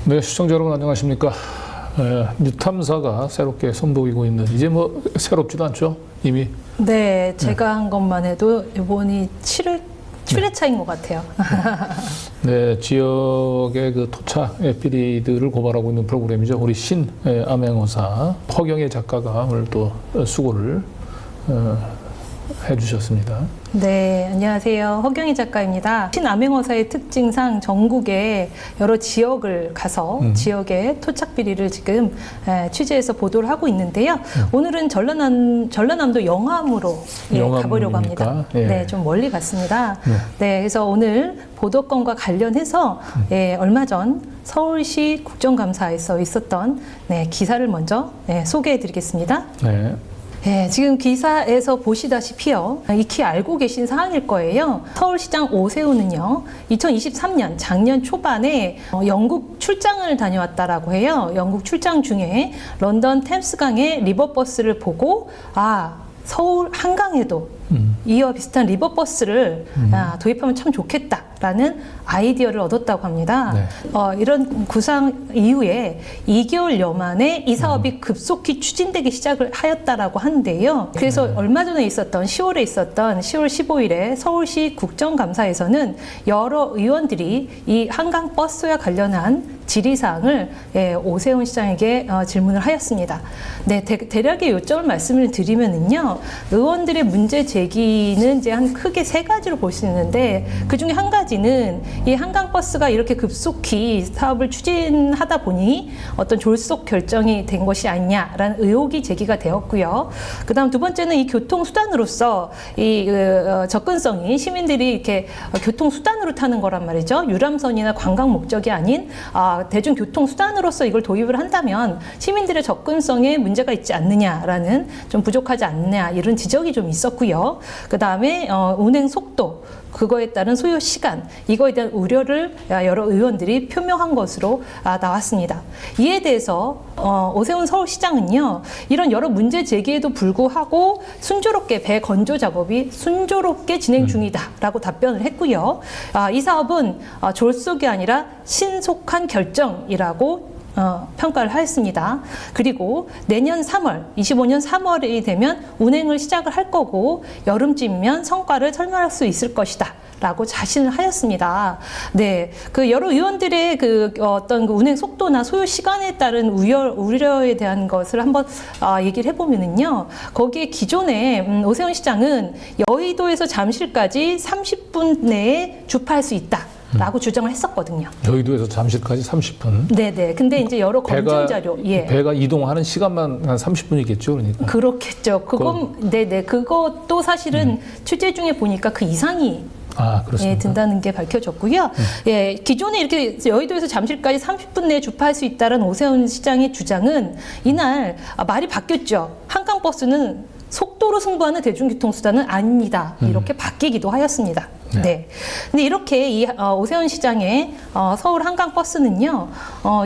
네, 시청자 여러분 안녕하십니까? 뉴탐사가 새롭게 선보이고 있는, 이제 뭐 새롭지도 않죠? 이미. 네, 제가 한 것만 해도 이번이 7회차인 것 같아요. 네, 지역의 그 토착 비리들을 고발하고 있는 프로그램이죠. 우리 암행어사 허경희 작가가 오늘 또 수고를 해주셨습니다. 네, 안녕하세요. 허경희 작가입니다. 신암행어사의 특징상 전국의 여러 지역을 가서 지역의 토착 비리를 지금 취재해서 보도를 하고 있는데요. 오늘은 전라남도 영암으로 가보려고 합니다. 예. 네, 좀 멀리 갔습니다. 네, 그래서 오늘 보도건과 관련해서 얼마 전 서울시 국정감사에서 있었던 기사를 먼저 소개해드리겠습니다. 네. 네, 지금 기사에서 보시다시피요, 익히 알고 계신 사항일 거예요. 서울시장 오세훈은요, 2023년 작년 초반에 영국 출장을 다녀왔다라고 해요. 영국 출장 중에 런던 템스강의 리버버스를 보고 서울 한강에도 이와 비슷한 리버버스를 도입하면 참 좋겠다라는 아이디어를 얻었다고 합니다. 네. 이런 구상 이후에 2개월여 만에 이 사업이 급속히 추진되기 시작을 하였다라고 하는데요. 그래서 얼마 전에 있었던 10월 15일에 서울시 국정감사에서는 여러 의원들이 이 한강버스와 관련한 질의사항을 오세훈 시장에게 질문을 하였습니다. 네, 대략의 요점을 말씀을 드리면은요, 의원들의 문제 제기는 이제 크게 세 가지로 볼 수 있는데, 그 중에 한 가지는 이 한강버스가 이렇게 급속히 사업을 추진하다 보니 어떤 졸속 결정이 된 것이 아니냐라는 의혹이 제기가 되었고요. 그다음 두 번째는 이 교통수단으로서 이 접근성이 시민들이 이렇게 교통수단으로 타는 거란 말이죠. 유람선이나 관광 목적이 아닌 대중교통수단으로서 이걸 도입을 한다면 시민들의 접근성에 문제가 있지 않느냐라는, 좀 부족하지 않느냐, 이런 지적이 좀 있었고요. 그 다음에 운행 속도, 그거에 따른 소요 시간, 이거에 대한 우려를 여러 의원들이 표명한 것으로 나왔습니다. 이에 대해서 오세훈 서울시장은요, 이런 여러 문제 제기에도 불구하고 순조롭게 배 건조 작업이 순조롭게 진행 중이다라고 답변을 했고요. 이 사업은 졸속이 아니라 신속한 결정이라고 평가를 하였습니다. 그리고 내년 3월, 25년 3월이 되면 운행을 시작을 할 거고, 여름쯤이면 성과를 설명할 수 있을 것이다 라고 자신을 하였습니다. 네, 그 여러 의원들의 어떤 운행 속도나 소요 시간에 따른 우려에 대한 것을 한번 얘기를 해보면은요, 거기에 기존에 오세훈 시장은 여의도에서 잠실까지 30분 내에 주파할 수 있다 라고 주장을 했었거든요. 여의도에서 잠실까지 30분. 네네. 근데 이제 여러 검증 자료, 배가 이동하는 시간만 한 30분이겠죠, 그러니까. 그렇겠죠. 네네. 그것도 사실은 취재 중에 보니까 그 이상이 든다는 게 밝혀졌고요. 기존에 이렇게 여의도에서 잠실까지 30분 내에 주파할 수 있다는 오세훈 시장의 주장은 이날 말이 바뀌었죠. 한강버스는 속도로 승부하는 대중교통수단은 아닙니다. 이렇게 바뀌기도 하였습니다. 네. 근데 이렇게 이 오세훈 시장의 서울 한강버스는요,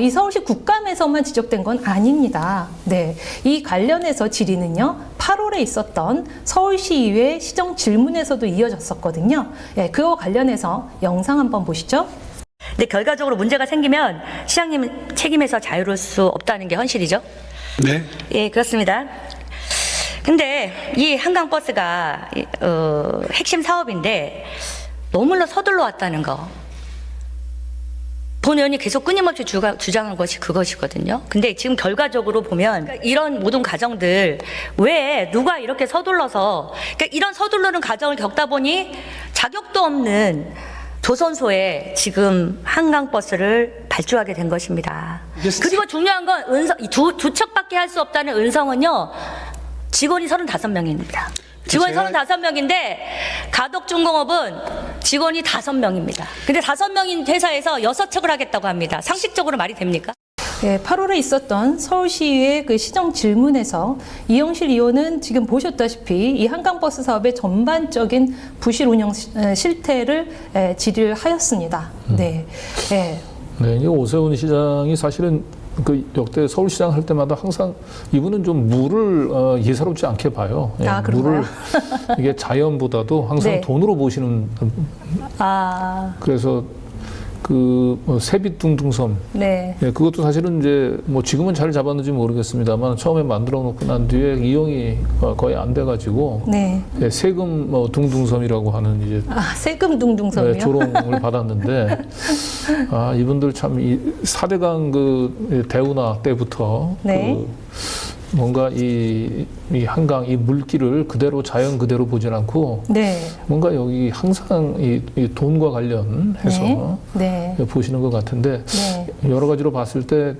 이 서울시 국감에서만 지적된 건 아닙니다. 네. 이 관련해서 질의는요, 8월에 있었던 서울시의회 시정 질문에서도 이어졌었거든요. 그와 관련해서 영상 한번 보시죠. 근데 결과적으로 문제가 생기면 시장님 책임에서 자유로울 수 없다는 게 현실이죠? 네. 예, 그렇습니다. 근데 이 한강버스가 핵심 사업인데 너무나 서둘러 왔다는 거, 본 의원이 계속 끊임없이 주장한 것이 그것이거든요. 근데 지금 결과적으로 보면 이런 모든 과정들, 왜 누가 이렇게 서둘러서, 그러니까 이런 서두르는 과정을 겪다 보니 자격도 없는 조선소에 지금 한강버스를 발주하게 된 것입니다. 그리고 중요한 건 두 척밖에 할 수 없다는 은성은요, 직원이 35명입니다. 직원이 35명인데 가덕중공업은 직원이 5명입니다. 근데 5명인 회사에서 6척을 하겠다고 합니다. 상식적으로 말이 됩니까? 네, 8월에 있었던 서울시의 그 시정 질문에서 이영실 의원은 지금 보셨다시피 이 한강버스 사업의 전반적인 부실 운영 실태를 질의를 하였습니다. 네. 네, 오세훈 시장이 사실은 그 역대 서울시장 할 때마다 항상 이분은 좀 물을 예사롭지 않게 봐요. 물을 이게 자연보다도 항상 돈으로 보시는. 그래서 세빛둥둥섬. 네. 예, 그것도 사실은 이제 뭐 지금은 잘 잡았는지 모르겠습니다만 처음에 만들어 놓고 난 뒤에 이용이 거의 안 돼가지고 네. 예, 세금 둥둥섬이라고 하는 이제 세금 둥둥섬이요? 네, 조롱을 받았는데 이분들 참 이 4대강 그 대운하 때부터 네. 뭔가 이 한강 이 물길을 그대로 자연 그대로 보진 않고 네. 뭔가 여기 항상 이 돈과 관련해서 네. 보시는 것 같은데 네. 여러 가지로 봤을 때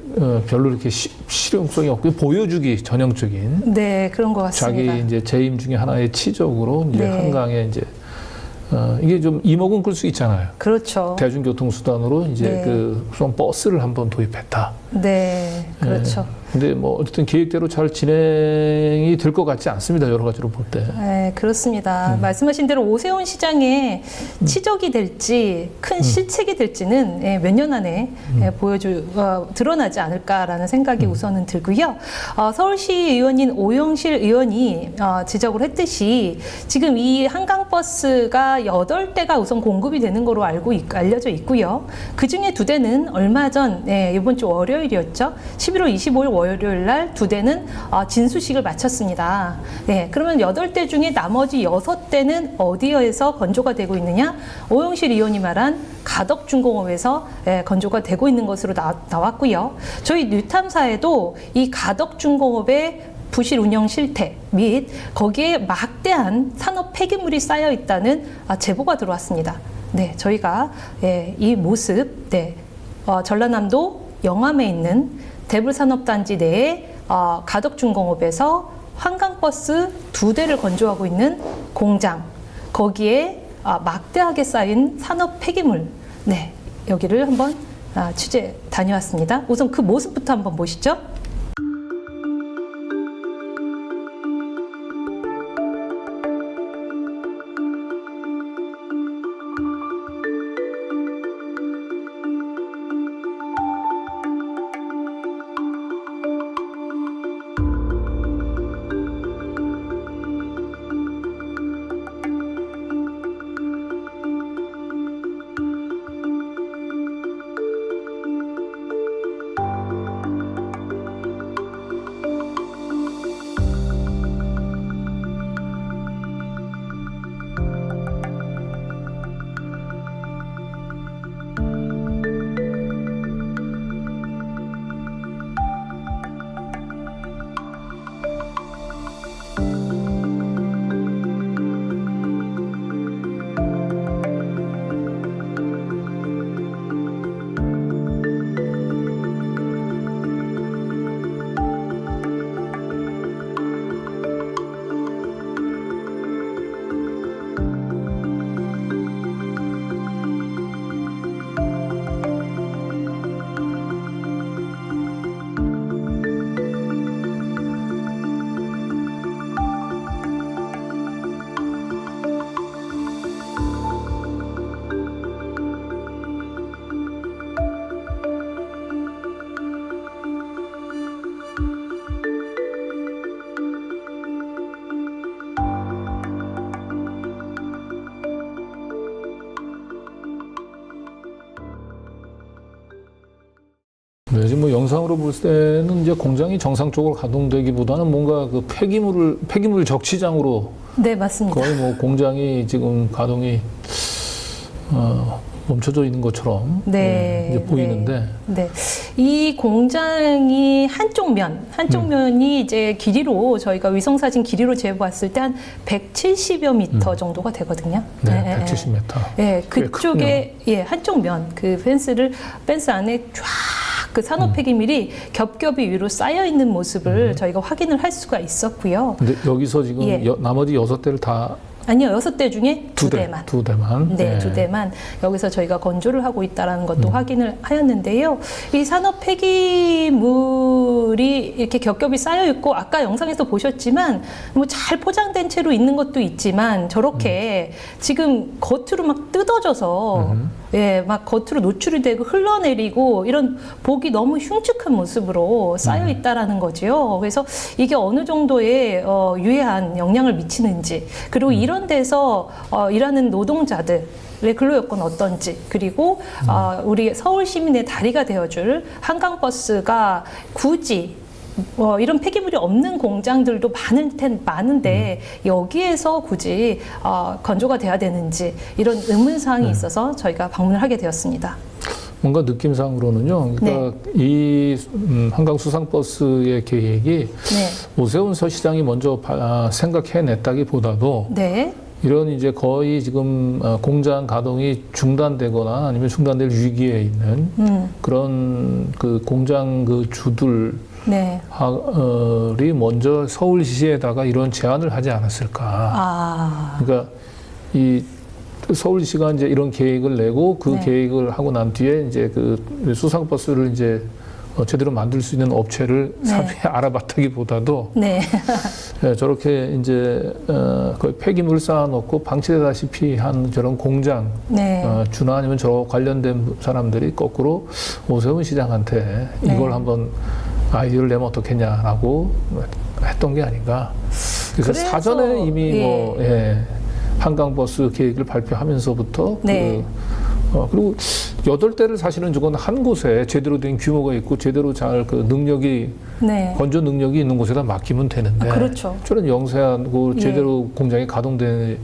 별로 이렇게 실용성이 없고 보여주기 전형적인 네, 그런 것 같습니다. 자기 이제 재임 중에 하나의 치적으로 이제 네. 한강에 이제 이게 좀 이목은 끌 수 있잖아요. 그렇죠. 대중교통 수단으로 이제 네. 그 버스를 한번 도입했다. 네, 그렇죠. 근데 뭐 어쨌든 계획대로 잘 진행이 될 것 같지 않습니다. 여러 가지로 볼 때. 네, 그렇습니다. 말씀하신 대로 오세훈 시장의 치적이 될지 큰 실책이 될지는 몇 년 안에 드러나지 않을까라는 생각이 우선은 들고요. 서울시 의원인 오영실 의원이 지적을 했듯이 지금 이 한강버스가 8대가 우선 공급이 되는 거로 알려져 있고요. 그중에 2대는 얼마 전 이번 주 월요일이었죠. 11월 25일 월요일 날 2대는 진수식을 마쳤습니다. 네, 그러면 8대 중에 나머지 6대는 어디에서 건조가 되고 있느냐? 오영실 의원이 말한 가덕중공업에서 건조가 되고 있는 것으로 나왔고요. 저희 뉴탐사에도 이 가덕중공업의 부실 운영 실태 및 거기에 막대한 산업 폐기물이 쌓여 있다는 제보가 들어왔습니다. 네, 저희가 이 모습, 전라남도 영암에 있는 대불산업단지 내에 가덕중공업에서 한강버스 2대를 건조하고 있는 공장, 거기에 막대하게 쌓인 산업 폐기물, 네, 여기를 한번 취재 다녀왔습니다. 우선 그 모습부터 한번 보시죠. 네, 지금 뭐 영상으로 볼 때는 이제 공장이 정상적으로 가동되기보다는 뭔가 그 폐기물 적치장으로 네, 맞습니다. 거의 뭐 공장이 지금 가동이 멈춰져 있는 것처럼 네, 이제 보이는데 네. 이 공장이 한쪽 면이 이제 길이로 저희가 위성사진 길이로 재봤을 때 한 170여 미터 정도가 되거든요. 네, 170m. 네, 그쪽에 한쪽 면 그 펜스 안에 쫙 그 산업 폐기물이 겹겹이 위로 쌓여 있는 모습을 저희가 확인을 할 수가 있었고요. 근데 여기서 지금 나머지 6대를 다 아니요, 6대 중에 2대만. 2대만. 네, 2대만 여기서 저희가 건조를 하고 있다는 것도 확인을 하였는데요. 이 산업 폐기물이 이렇게 겹겹이 쌓여 있고 아까 영상에서 보셨지만 뭐 잘 포장된 채로 있는 것도 있지만 저렇게 지금 겉으로 막 뜯어져서 막 겉으로 노출이 되고 흘러내리고 이런 보기 너무 흉측한 모습으로 쌓여 있다라는 거죠. 그래서 이게 어느 정도의 유해한 영향을 미치는지 그리고 이런 데서 일하는 노동자들 근로 여건 어떤지, 그리고 우리 서울 시민의 다리가 되어줄 한강버스가 굳이 이런 폐기물이 없는 공장들도 많은데 여기에서 굳이 건조가 돼야 되는지 이런 의문사항이 있어서 저희가 방문을 하게 되었습니다. 뭔가 느낌상으로는요. 그러니까 이 한강수상버스의 계획이 오세훈 서시장이 먼저 생각해냈다기보다도 네. 이런 이제 거의 지금 공장 가동이 중단되거나 아니면 중단될 위기에 있는 그런 그 공장 그 주들 네. 이 먼저 서울시에다가 이런 제안을 하지 않았을까. 그러니까 이 서울시가 이제 이런 계획을 내고 그 계획을 하고 난 뒤에 이제 그 수상버스를 이제 제대로 만들 수 있는 업체를 사전에 알아봤다기보다도 저렇게 이제 거의 폐기물 쌓아놓고 방치되다시피 한 저런 공장 주나 아니면 저 관련된 사람들이 거꾸로 오세훈 시장한테 이걸 한번 아이디어를 내면 어떻겠냐라고 했던 게 아닌가. 그래서 사전에 이미 한강버스 계획을 발표하면서부터 그리고 8대를 사실은 저건 한 곳에 제대로 된 규모가 있고 제대로 잘 그 능력이 건조 능력이 있는 곳에다 맡기면 되는데 그렇죠. 저런 영세하고 제대로 공장이 가동되는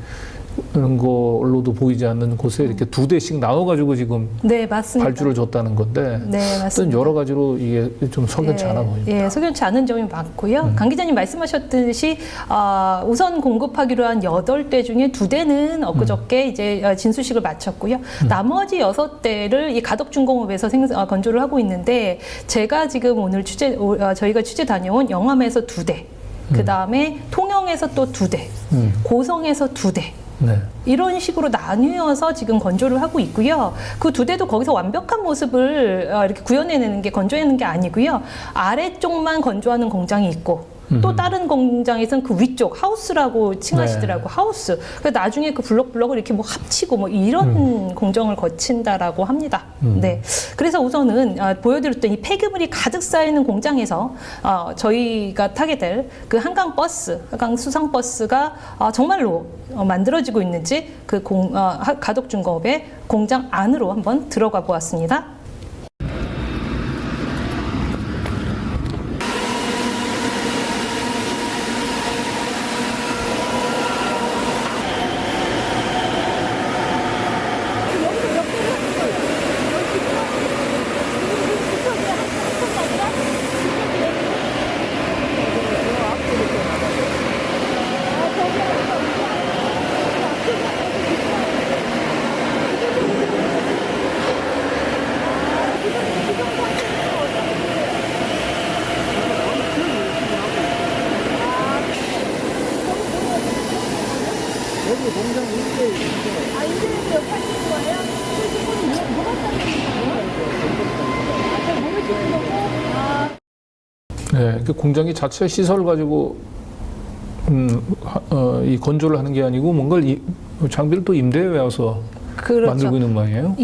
걸로도 보이지 않는 곳에 이렇게 2대씩 나눠가지고 지금 맞습니다. 발주를 줬다는 건데 어떤 여러 가지로 이게 좀 석연치 않아 보입니다. 석연치 않은 점이 많고요. 강 기자님 말씀하셨듯이 우선 공급하기로 한 8대 중에 2대는 엊그저께 이제 진수식을 마쳤고요. 나머지 6대를 이 가덕중공업에서 건조를 하고 있는데 제가 지금 오늘 저희가 취재 다녀온 영암에서 2대, 그 다음에 통영에서 또 2대, 고성에서 2대. 이런 식으로 나뉘어서 지금 건조를 하고 있고요. 그 2대도 거기서 완벽한 모습을 이렇게 구현해내는 게 건조해내는 게 아니고요. 아래쪽만 건조하는 공장이 있고 또 다른 공장에서는 그 위쪽 하우스라고 칭하시더라고. 하우스. 그래서 나중에 그 블럭을 이렇게 뭐 합치고 뭐 이런 공정을 거친다라고 합니다. 그래서 우선은 보여드렸던 이 폐기물이 가득 쌓이는 공장에서 저희가 타게 될 그 한강 수상버스가 정말로 만들어지고 있는지 그 가덕중공업의 공장 안으로 한번 들어가 보았습니다. 그 공장이 자체 시설을 가지고 이 건조를 하는 게 아니고 뭔가를 장비를 또 임대해 와서 만들고 있는 모양이에요?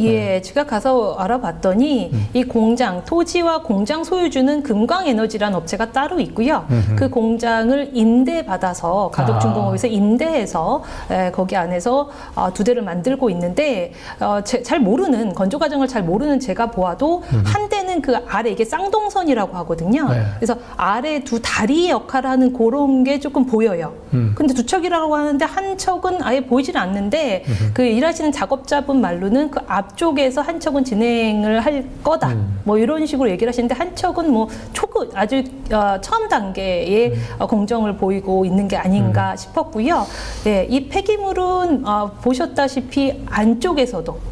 제가 가서 알아봤더니 이 공장, 토지와 공장 소유주는 금광에너지라는 업체가 따로 있고요. 그 공장을 임대받아서 가덕중공업에서 임대해서 거기 안에서 2대를 만들고 있는데 잘 모르는 건조 과정을 잘 모르는 제가 보아도 한 대는 그 아래 이게 쌍동선이라고 하거든요. 그래서 아래 2 다리 역할을 하는 그런 게 조금 보여요. 근데 2척이라고 하는데 한 척은 아예 보이질 않는데 그 일하시는 작업자분 말로는 그 앞쪽에서 한 척은 진행을 할 거다. 뭐 이런 식으로 얘기를 하시는데 한 척은 뭐 아주 처음 단계의 공정을 보이고 있는 게 아닌가 싶었고요. 이 폐기물은 보셨다시피 안쪽에서도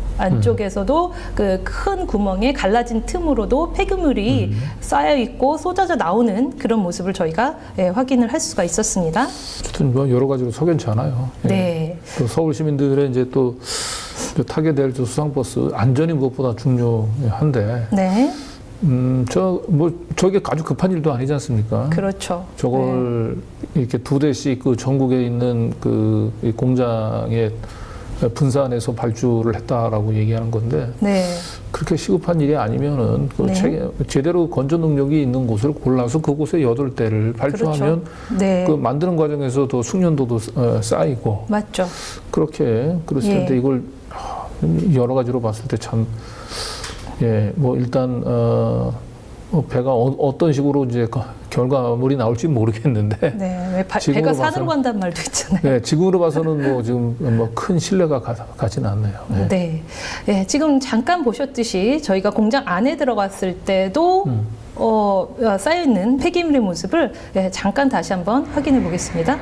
그 큰 구멍에 갈라진 틈으로도 폐기물이 쌓여 있고 쏟아져 나오는 그런 모습을 저희가 확인을 할 수가 있었습니다. 어쨌든 뭐 여러 가지로 석연치 않아요. 또 서울 시민들의 이제 또 타게 될 수상버스 안전이 무엇보다 중요한데. 저게 아주 급한 일도 아니지 않습니까? 그렇죠. 저걸 이렇게 2대씩 그 전국에 있는 그 공장에 분산해서 발주를 했다라고 얘기하는 건데 그렇게 시급한 일이 아니면은 제대로 건조 능력이 있는 곳을 골라서 그곳에 8대를 발주하면 그 만드는 과정에서 더 숙련도도 쌓이고 맞죠. 그렇게 그랬을 텐데 이걸 여러 가지로 봤을 때 참, 예, 뭐 일단 배가 어떤 식으로 이제 결과물이 나올지 모르겠는데. 네, 왜 배가 산으로 간다는 말도 있잖아요. 네, 지금으로 봐서는 뭐 지금 뭐 큰 신뢰가 가지는 않네요. 네. 네. 네, 지금 잠깐 보셨듯이 저희가 공장 안에 들어갔을 때도 쌓여 있는 폐기물의 모습을 잠깐 다시 한번 확인해 보겠습니다.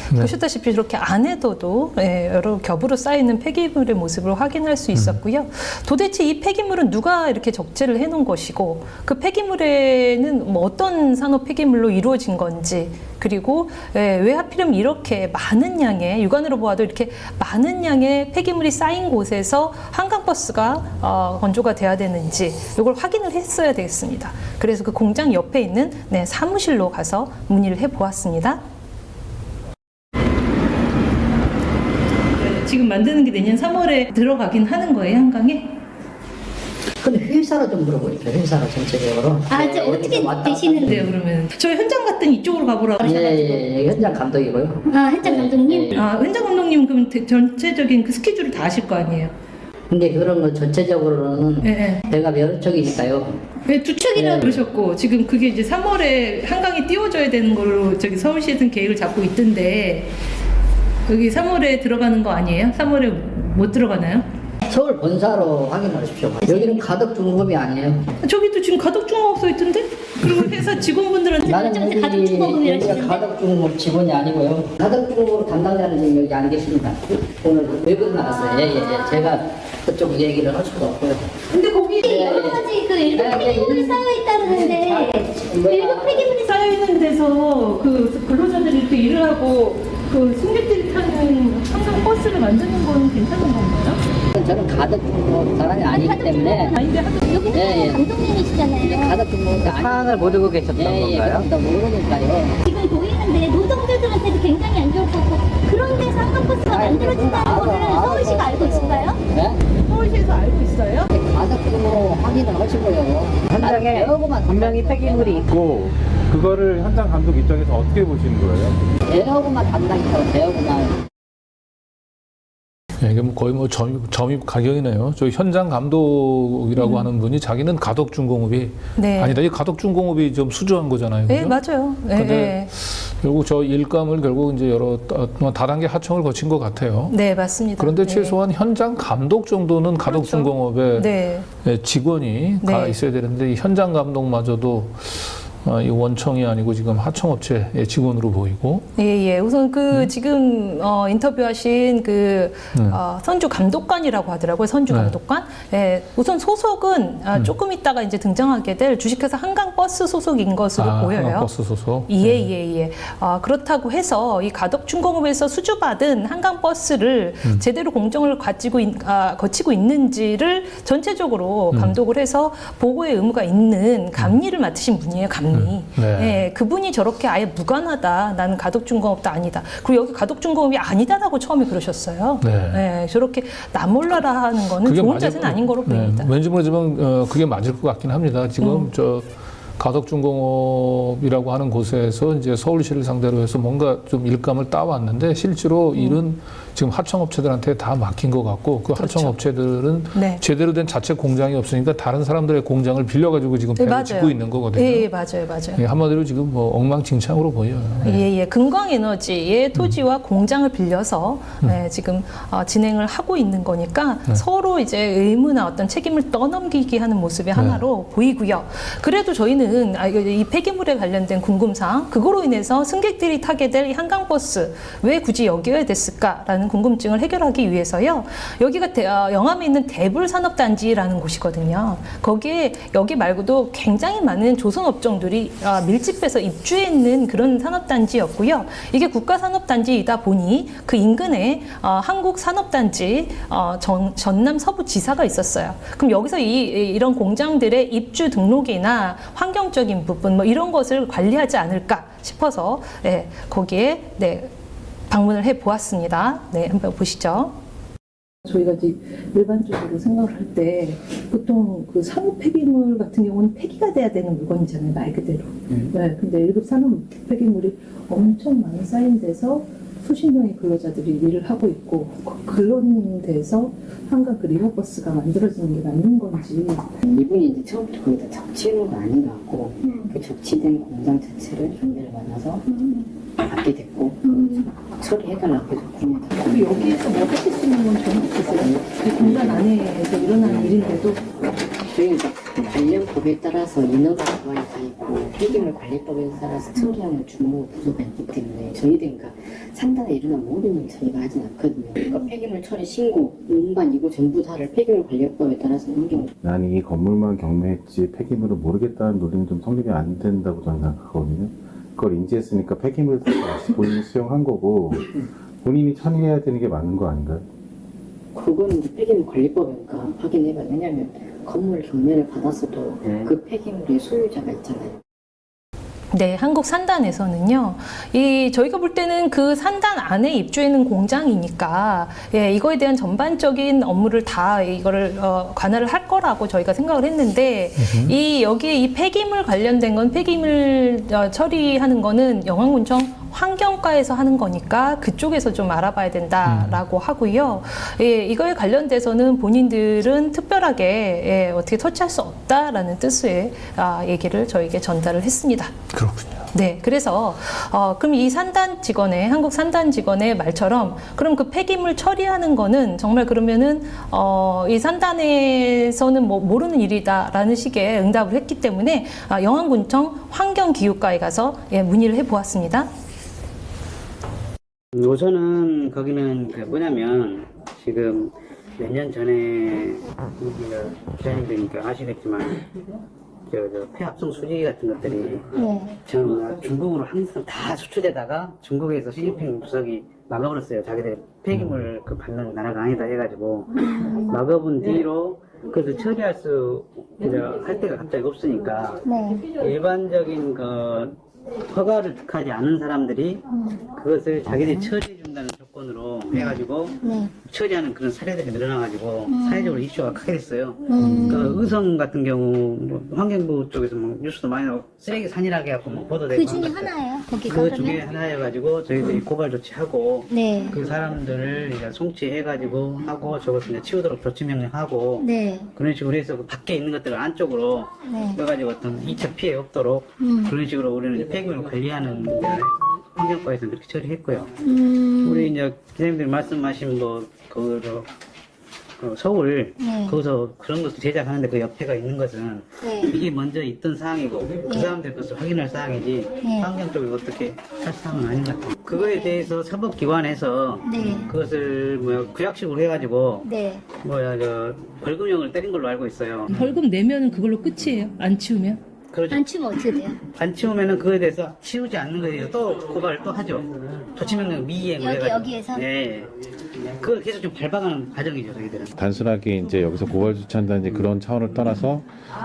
네. 보셨다시피 이렇게 안에도 여러 겹으로 쌓이는 폐기물의 모습을 확인할 수 있었고요. 도대체 이 폐기물은 누가 이렇게 적재를 해놓은 것이고 그 폐기물에는 뭐 어떤 산업 폐기물로 이루어진 건지 그리고 왜 하필이면 이렇게 많은 양의 육안으로 보아도 이렇게 많은 양의 폐기물이 쌓인 곳에서 한강버스가 건조가 돼야 되는지 이걸 확인을 했어야 되겠습니다. 그래서 그 공장 옆에 있는 사무실로 가서 문의를 해보았습니다. 지금 만드는 게 내년 3월에 들어가긴 하는 거예요, 한강에? 근데 회사로 좀 물어보니까 회사로 전체적으로. 이제 어떻게 되시는데요? 그러면 저 현장 갔더니 이쪽으로 가보라고 하셔가지고. 예, 현장 감독이고요. 현장 감독님. 현장 감독님 그럼 전체적인 그 스케줄을 다 아실 거 아니에요? 근데 그런 거 전체적으로는 네. 배가 여러 척이니까요. 네, 두 척이라 네. 그러셨고 지금 그게 이제 3월에 한강에 띄워줘야 되는 걸로 저기 서울시에서는 계획을 잡고 있던데 여기 3월에 들어가는 거 아니에요? 3월에 못 들어가나요? 서울 본사로 확인하십시오. 여기는 가덕 중공업이 아니에요. 저기도 지금 가덕중공업 써 있던데? 그리고 회사 직원분들한테 나는 저한테 가덕 중공업이라 여기가 하시는데? 가덕 중공업 직원이 아니고요. 가덕 중공업 담당자는 지금 여기 안 계십니다. 오늘 외국 나갔어요. 예. 제가 그쪽 얘기를 할 수가 없고요. 근데 거기 여러 가지 그 일부 폐기물이 쌓여 있다는데 일부 폐기물이 쌓여있는 데서 그 근로자들이 이렇게 일을 하고 그 승객들이 타는 한강 버스를 만드는 건 괜찮은 건가요? 저는 가덕 중공업 사람이 아니기 때문에 아닌데 여기는 예. 감독님이시잖아요. 가덕 중공업이 사안을 모르고 계셨던 건가요? 나 모르니까요. 지금 보이는데 노동자들한테도 굉장히 안 좋을 거고 그런 데서 한강버스가 만들어진다는 거를 서울시가 알고 있을까요? 네? 서울시에서 알고 있어요? 가덕중으로 확인을 하시고요. 현장에 분명히 폐기물이 있고 그거를 현장 감독 입장에서 어떻게 보시는 거예요? 대여구만 담당이죠. 대여구만. 예, 이게 뭐 거의 뭐 점입 가격이네요. 저 현장 감독이라고 하는 분이 자기는 가덕중공업이 네. 아니다. 이 가덕중공업이 좀 수주한 거잖아요. 네, 그죠? 맞아요. 근데 결국 저 일감을 결국 이제 여러 다단계 하청을 거친 것 같아요. 네, 맞습니다. 그런데 네. 최소한 현장 감독 정도는 가덕중공업의 네. 직원이 가 네. 있어야 되는데 이 현장 감독마저도 이 원청이 아니고 지금 하청업체 직원으로 보이고. 예. 우선 지금 인터뷰하신 선주 감독관이라고 하더라고요. 선주 네. 감독관. 예. 우선 소속은 조금 있다가 이제 등장하게 될 주식회사 한강버스 소속인 것으로 보여요. 버스 소속. 예. 그렇다고 해서 이 가덕중공업에서 수주받은 한강버스를 제대로 공정을 거치고 있는지를 전체적으로 감독을 해서 보고의 의무가 있는 감리를 맡으신 분이에요. 감리. 네. 예, 그분이 저렇게 아예 무관하다. 나는 가덕중공업도 아니다. 그리고 여기 가덕중공업이 아니다라고 처음에 그러셨어요. 네. 예, 저렇게 나 몰라라 하는 거는 좋은 자세는 아닌 거로 보입니다. 왠지 모르지만 그게 맞을 것 같긴 합니다. 지금 저 가덕중공업이라고 하는 곳에서 이제 서울시를 상대로 해서 뭔가 좀 일감을 따왔는데 실제로 일은 지금 하청업체들한테 다 맡긴 것 같고 그 그렇죠. 하청업체들은 네. 제대로 된 자체 공장이 없으니까 다른 사람들의 공장을 빌려가지고 지금 배를 맞아요. 짓고 있는 거거든요. 예, 맞아요. 예, 한마디로 지금 뭐 엉망진창으로 보여요. 예. 금광에너지의 토지와 공장을 빌려서 지금 진행을 하고 있는 거니까 서로 이제 의무나 어떤 책임을 떠넘기기 하는 모습의 하나로 보이고요. 그래도 저희는 이 폐기물에 관련된 궁금사항, 그거로 인해서 승객들이 타게 될 이 한강버스 왜 굳이 여기여야 됐을까라는 궁금증을 해결하기 위해서요. 여기가 영암에 있는 대불산업단지라는 곳이거든요. 거기에 여기 말고도 굉장히 많은 조선업종들이 밀집해서 입주해 있는 그런 산업단지였고요. 이게 국가산업단지이다 보니 그 인근에 한국산업단지 전남 서부지사가 있었어요. 그럼 여기서 이런 공장들의 입주 등록이나 환경적인 부분 뭐 이런 것을 관리하지 않을까 싶어서 거기에 방문을 해 보았습니다. 네, 한번 보시죠. 저희가 이제 일반적으로 생각을 할 때 보통 그 산업 폐기물 같은 경우는 폐기가 돼야 되는 물건이잖아요, 말 그대로. 네, 근데 1급 산업 폐기물이 엄청 많이 쌓인 데서 수십 명의 근로자들이 일을 하고 있고 그런 데서 한강 그 리버버스가 만들어지는 게 맞는 건지. 이분이 이제 처음부터 거기다 적치는 건 아닌 것 같고 그 적치된 공장 자체를 경매를 받아서 받게 됐고 처리해달라고 해서 구매다. 그럼 여기에서 뭐 하실 수 있는 건 전혀 없으세요? 그 공간 안에서 일어나는 일인데도 저희가 관련법에 따라서 인허가 조항이 다 있고 폐기물 관리법에 따라서 처리하는 주무 부서가 있기 때문에 저희들 그러니까 산단에 일어난 모든 일 저희가 하진 않거든요. 그러니까 폐기물 처리 신고, 운반 이거 전부 다를 폐기물 관리법에 따라서 환경. 나는 이 건물만 경매했지 폐기물을 모르겠다는 논리는 좀 성립이 안 된다고 저는 생각하거든요. 그걸 인지했으니까 폐기물을 다시 본인이 수용한 거고 본인이 처리해야 되는 게 맞는 거 아닌가요? 그거는 이제 폐기물 관리법이니까 확인해봐야 돼. 왜냐면 건물 경매를 받았어도 그 폐기물의 소유자가 있잖아요. 네, 한국 산단에서는요, 저희가 볼 때는 그 산단 안에 입주해 있는 공장이니까, 예, 이거에 대한 전반적인 업무를 다 이거를, 관할을 할 거라고 저희가 생각을 했는데, 여기에 이 폐기물 관련된 건 폐기물 처리하는 거는 영암군청 환경과에서 하는 거니까 그쪽에서 좀 알아봐야 된다라고 하고요. 예, 이거에 관련돼서는 본인들은 특별하게 예, 어떻게 터치할 수 없다라는 뜻의 얘기를 저에게 전달을 했습니다. 그렇군요. 네, 그래서 그럼 이 산단 직원의 한국 산단 직원의 말처럼 그럼 그 폐기물 처리하는 거는 정말 그러면은 이 산단에서는 뭐 모르는 일이다라는 식의 응답을 했기 때문에 영암군청 환경기후과에 가서 예, 문의를 해보았습니다. 우선은 거기는 그 뭐냐면 지금 몇 년 전에 기자님들이니까 아시겠지만 저 폐합성 수지 같은 것들이 전 중국으로 항상 다 수출되다가 중국에서 시진핑 주석이 막아버렸어요. 자기들 폐기물 그 받는 나라가 아니다 해가지고 막아본 뒤로 그래서 처리할 수 할 데가 갑자기 없으니까 일반적인 그 허가를 하지 않은 사람들이 그것을 자기들이 처리해준다는 조건으로 해가지고 처리하는 그런 사례들이 늘어나가지고 사회적으로 이슈가 크게 됐어요. 그 의성 같은 경우 뭐 환경부 쪽에서 뭐 뉴스도 많이 나오고 쓰레기 산이라고 해갖고 뭐 보도되고 그 중에 하나예요? 거기가 그 그러면? 중에 하나여가지고 저희들이 고발 조치하고 네. 그 사람들을 이제 송치해가지고 하고 저것을 이제 치우도록 조치 명령하고 네. 그런 식으로 해서 그 밖에 있는 것들을 안쪽으로 네. 해가지고 어떤 2차 피해 없도록 그런 식으로 우리는 이제 폐기물 관리하는 환경과에서 그렇게 처리했고요. 우리 이제 기자님들이 말씀하신 서울 거기서 그런 것도 제작하는데 그 옆에가 있는 것은 이게 먼저 있던 사항이고 그 사람들 것을 확인할 사항이지 환경 쪽에 어떻게 할 사항은 아닌 것 같아요. 그거에 대해서 사법기관에서 그것을 구약식으로 해가지고 벌금형을 때린 걸로 알고 있어요. 벌금 내면은 그걸로 끝이에요? 안 치우면? 그러죠. 안 치면 어떻게 돼요? 안 치우면은 그거에 대해서 치우지 않는 거에 대해서 또 고발을 또 하죠. 조치명령 미이행을 해가지고. 여기에서? 네. 그걸 계속 좀 밟아가는 과정이죠, 저희들은. 단순하게 이제 여기서 고발 조치한다든지 그런 차원을 떠나서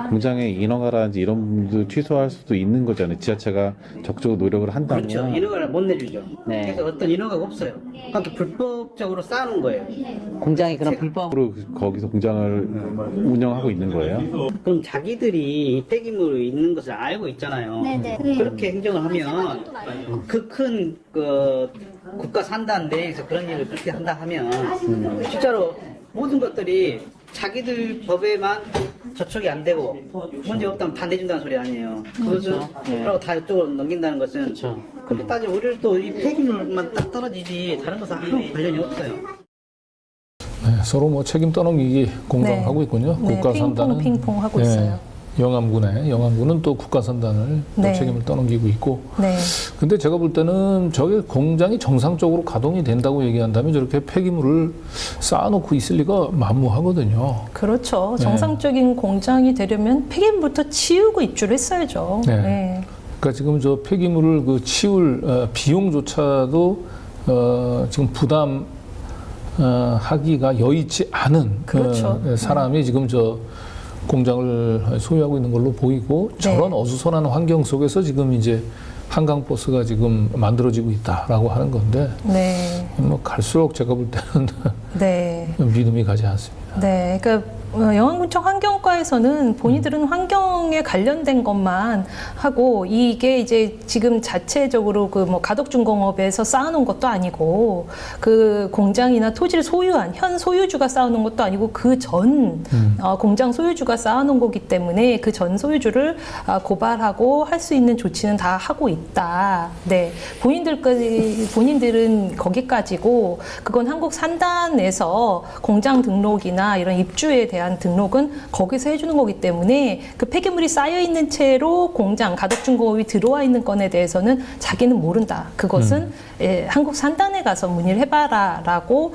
공장의 인허가라든지 이런 부분도 취소할 수도 있는 거잖아요. 지자체가 적극적으로 노력을 한다면. 그렇죠. 인허가를 못 내주죠. 그래서 어떤 인허가가 없어요. 그러니까 불법적으로 쌓아놓은 거예요. 공장이 그런 불법 으로 거기서 공장을 운영하고 있는 거예요. 그럼 자기들이 폐기물이 있는 것을 알고 있잖아요. 네네. 그렇게 행정을 하면 그 큰 국가 산다는 데에서 그런 일을 그렇게 한다 하면 진짜로 모든 것들이 자기들 법에만 저촉이 안 되고 문제 없다면 다 내준다는 소리 아니에요. 그것을 그러고 다 이쪽으로 넘긴다는 것은 그렇게 따지면 우리를 또 이 폐기물만 딱 떨어지지 다른 것은 아무 관련이 없어요. 네, 서로 뭐 책임 떠넘기기 공감하고 있군요. 네, 국가산단은 핑퐁 하고 있어요. 영암군은 또 국가산단을 또 네. 책임을 떠넘기고 있고. 네. 근데 제가 볼 때는 저게 공장이 정상적으로 가동이 된다고 얘기한다면 저렇게 폐기물을 쌓아놓고 있을 리가 만무하거든요. 그렇죠. 정상적인 공장이 되려면 폐기물부터 치우고 입주를 했어야죠. 네. 네. 그러니까 지금 저 폐기물을 그 치울 비용조차도 지금 부담 하기가 여의치 않은 그렇죠. 사람이 지금 저 공장을 소유하고 있는 걸로 보이고 저런 어수선한 환경 속에서 지금 이제 한강버스가 지금 만들어지고 있다라고 하는 건데 네. 뭐 갈수록 제가 볼 때는 네. 믿음이 가지 않습니다. 네, 그러니까 영암군청 환경과에서는 본인들은 환경에 관련된 것만 하고 이게 이제 지금 자체적으로 그 뭐 가덕중공업에서 쌓아놓은 것도 아니고 그 공장이나 토지를 소유한 현 소유주가 쌓아놓은 것도 아니고 그 전 공장 소유주가 쌓아놓은 거기 때문에 그 전 소유주를 고발하고 할 수 있는 조치는 다 하고 있다. 네, 본인들은 거기까지고 그건 한국 산단에서 공장 등록이나 이런 입주에 대한 등록은 거기서 해주는 거기 때문에 그 폐기물이 쌓여 있는 채로 공장 가덕중공업이 들어와 있는 건에 대해서는 자기는 모른다. 그것은 한국 산단에 가서 문의를 해봐라라고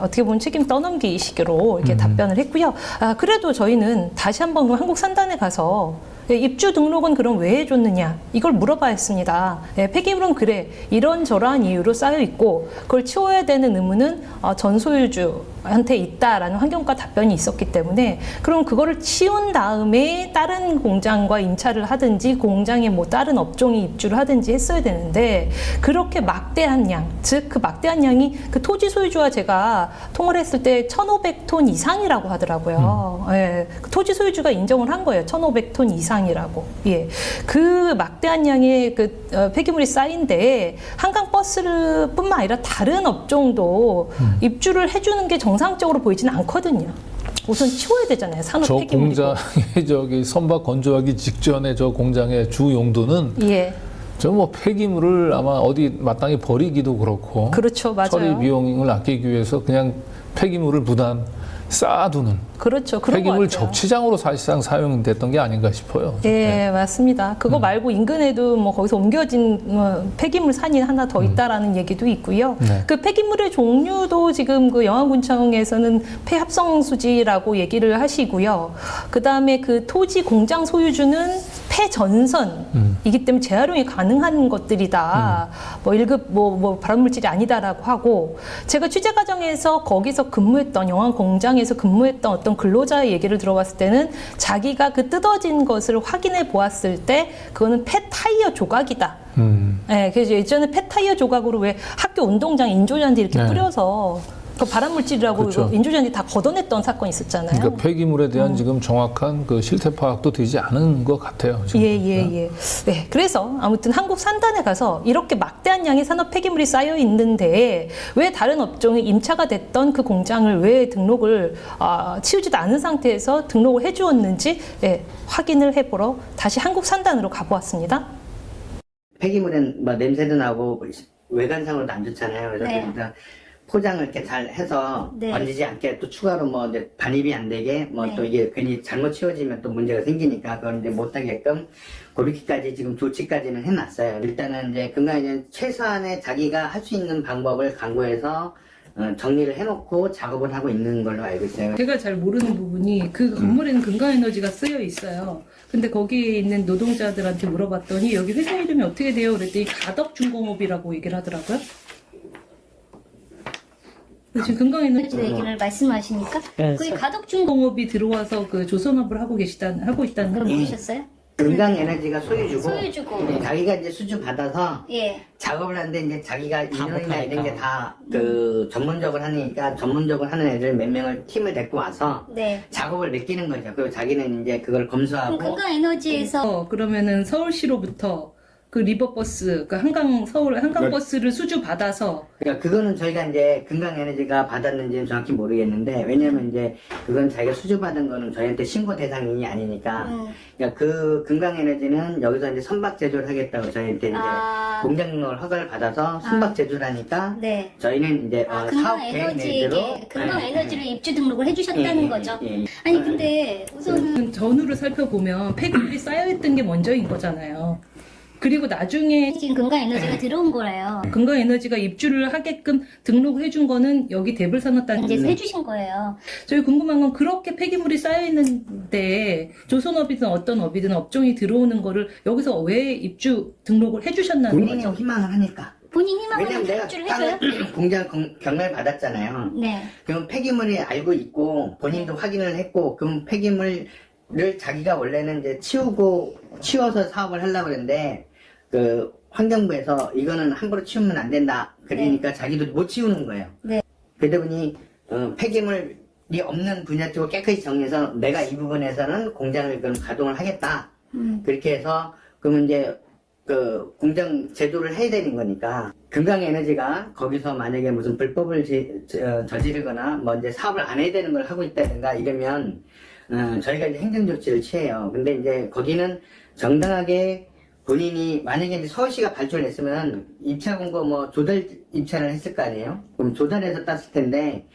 어떻게 보면 책임 떠넘기식으로 이렇게 답변을 했고요. 그래도 저희는 다시 한번 한국 산단에 가서 입주 등록은 그럼 왜 해줬느냐 이걸 물어봐야 했습니다. 폐기물은 그래 이런저러한 이유로 쌓여 있고 그걸 치워야 되는 의무는 전 소유주한테 있다라는 환경과 답변이 있었기 때문에 그럼 그거를 치운 다음에 다른 공장과 인차를 하든지 공장에 뭐 다른 업종이 입주를 하든지 했어야 되는데 그렇게 막대한 양, 즉 그 막대한 양이 그 토지 소유주와 제가 통화를 했을 때 1,500톤 이상이라고 하더라고요. 예, 그 토지 소유주가 인정을 한 거예요. 1,500톤 이상이라고. 예, 그 막대한 양의 그 폐기물이 쌓인데 한강버스뿐만 아니라 다른 업종도 입주를 해주는 게 정상적으로 보이지는 않거든요. 우선 치워야 되잖아요. 산업 저 폐기물이고. 공장의 저기 선박 건조하기 직전에 저 공장의 주 용도는 예. 저 뭐 폐기물을 아마 어디 마땅히 버리기도 그렇고 그렇죠. 맞아요. 처리 비용을 아끼기 위해서 그냥 폐기물을 무단 쌓아두는 그렇죠. 그런 것 폐기물 같아요. 적치장으로 사실상 사용됐던 게 아닌가 싶어요. 예, 맞습니다. 그거 말고 인근에도 뭐 거기서 옮겨진 폐기물 산이 하나 더 있다라는 얘기도 있고요. 네. 그 폐기물의 종류도 지금 그 영암군청에서는 폐합성수지라고 얘기를 하시고요. 그 다음에 그 토지 공장 소유주는 폐전선이기 때문에 재활용이 가능한 것들이다. 뭐 1급 뭐 발암물질이 아니다라고 하고 제가 취재 과정에서 거기서 근무했던 영암 공장에서 근무했던 어떤 근로자의 얘기를 들어봤을 때는 자기가 그 뜯어진 것을 확인해 보았을 때 그거는 폐타이어 조각이다. 네, 그래서 예전에 폐타이어 조각으로 왜 학교 운동장 인조잔디 이렇게 네. 뿌려서 그 발암물질이라고 그렇죠. 인조잔디 다 걷어냈던 사건이 있었잖아요. 그러니까 폐기물에 대한 지금 정확한 그 실태 파악도 되지 않은 것 같아요. 지금. 예. 네, 그래서 아무튼 한국 산단에 가서 이렇게 막대한 양의 산업 폐기물이 쌓여 있는데 왜 다른 업종이 임차가 됐던 그 공장을 왜 등록을 치우지도 않은 상태에서 등록을 해주었는지 확인을 해보러 다시 한국 산단으로 가보았습니다. 폐기물은 뭐 냄새도 나고 외관상으로도 안 좋잖아요. 그래서 네. 일단 포장을 이렇게 잘 해서 네. 번지지 않게 또 추가로 뭐 이제 반입이 안 되게 뭐 또 네. 이게 괜히 잘못 치워지면 또 문제가 생기니까 그걸 이제 못하게끔 그렇게까지 지금 조치까지는 해놨어요. 일단은 이제 금강에는 최소한의 자기가 할 수 있는 방법을 강구해서 정리를 해놓고 작업을 하고 있는 걸로 알고 있어요. 제가 잘 모르는 부분이 그 건물에는 금강에너지가 쓰여 있어요. 근데 거기에 있는 노동자들한테 물어봤더니 여기 회사 이름이 어떻게 돼요? 그랬더니 가덕중공업이라고 얘기를 하더라고요. 지금 금강에너지 얘기를 말씀하시니까 거기 가덕중 공업이 들어와서 그 조선업을 하고 있다는 그걸 거. 모르셨어요? 금강에너지가 소유주고 소유주고. 자기가 이제 수주 받아서 예. 작업을 하는데 이제 자기가 인원이나 이런 게 다 그 전문적으로 하니까 전문적으로 하는 애들 몇 명을 팀을 데리고 와서 네. 작업을 맡기는 거죠. 그리고 자기는 이제 그걸 검수하고 그럼 금강에너지에서 그러면은 서울시로부터 그 리버버스, 그 한강버스를 수주 받아서 그러니까 그거는 저희가 이제 금강에너지가 받았는지는 정확히 모르겠는데 왜냐면 이제 그건 자기가 수주받은 거는 저희한테 신고 대상이 아니니까 그러니까 그 금강에너지는 여기서 이제 선박 제조를 하겠다고 저희한테 이제 공장 등록을 허가를 받아서 선박 제조를 하니까 네. 저희는 이제 사업 계획 내대로 금강에너지를 입주 등록을 해주셨다는 거죠. 아니 근데 우선은 전후를 살펴보면 폐기물이 쌓여있던 게 먼저인 거잖아요. 그리고 나중에 지금 금강에너지가 들어온 거래요. 금강에너지가 입주를 하게끔 등록을 해준 거는 여기 대불산업단지에서 이제서 해주신 거예요. 저희 궁금한 건 그렇게 폐기물이 쌓여있는데 조선업이든 어떤 업이든 업종이 들어오는 거를 여기서 왜 입주 등록을 해주셨나는 본인이 거죠? 희망을 하니까 본인 희망을 왜냐면 내가 입주를 해줘요? 공장 경매를 받았잖아요. 네. 그럼 폐기물이 알고 있고 본인도 확인을 했고 그럼 폐기물을 자기가 원래는 이제 치워서 사업을 하려고 그랬는데 그 환경부에서 이거는 함부로 치우면 안 된다. 그러니까 자기도 못 치우는 거예요. 네. 그러다 보니 폐기물이 없는 분야 쪽을 깨끗이 정리해서 내가 이 부분에서는 공장을 그럼 가동을 하겠다. 그렇게 해서 그러면 이제 그 공장 제도를 해야 되는 거니까 금강에너지가 거기서 만약에 무슨 불법을 저지르거나 뭐 이제 사업을 안 해야 되는 걸 하고 있다든가 이러면 저희가 이제 행정 조치를 취해요. 근데 이제 거기는 정당하게 본인이 만약에 이제 서울시가 발주를 했으면 입찰 공고 뭐 조달 입찰을 했을 거 아니에요? 그럼 조달해서 땄을 텐데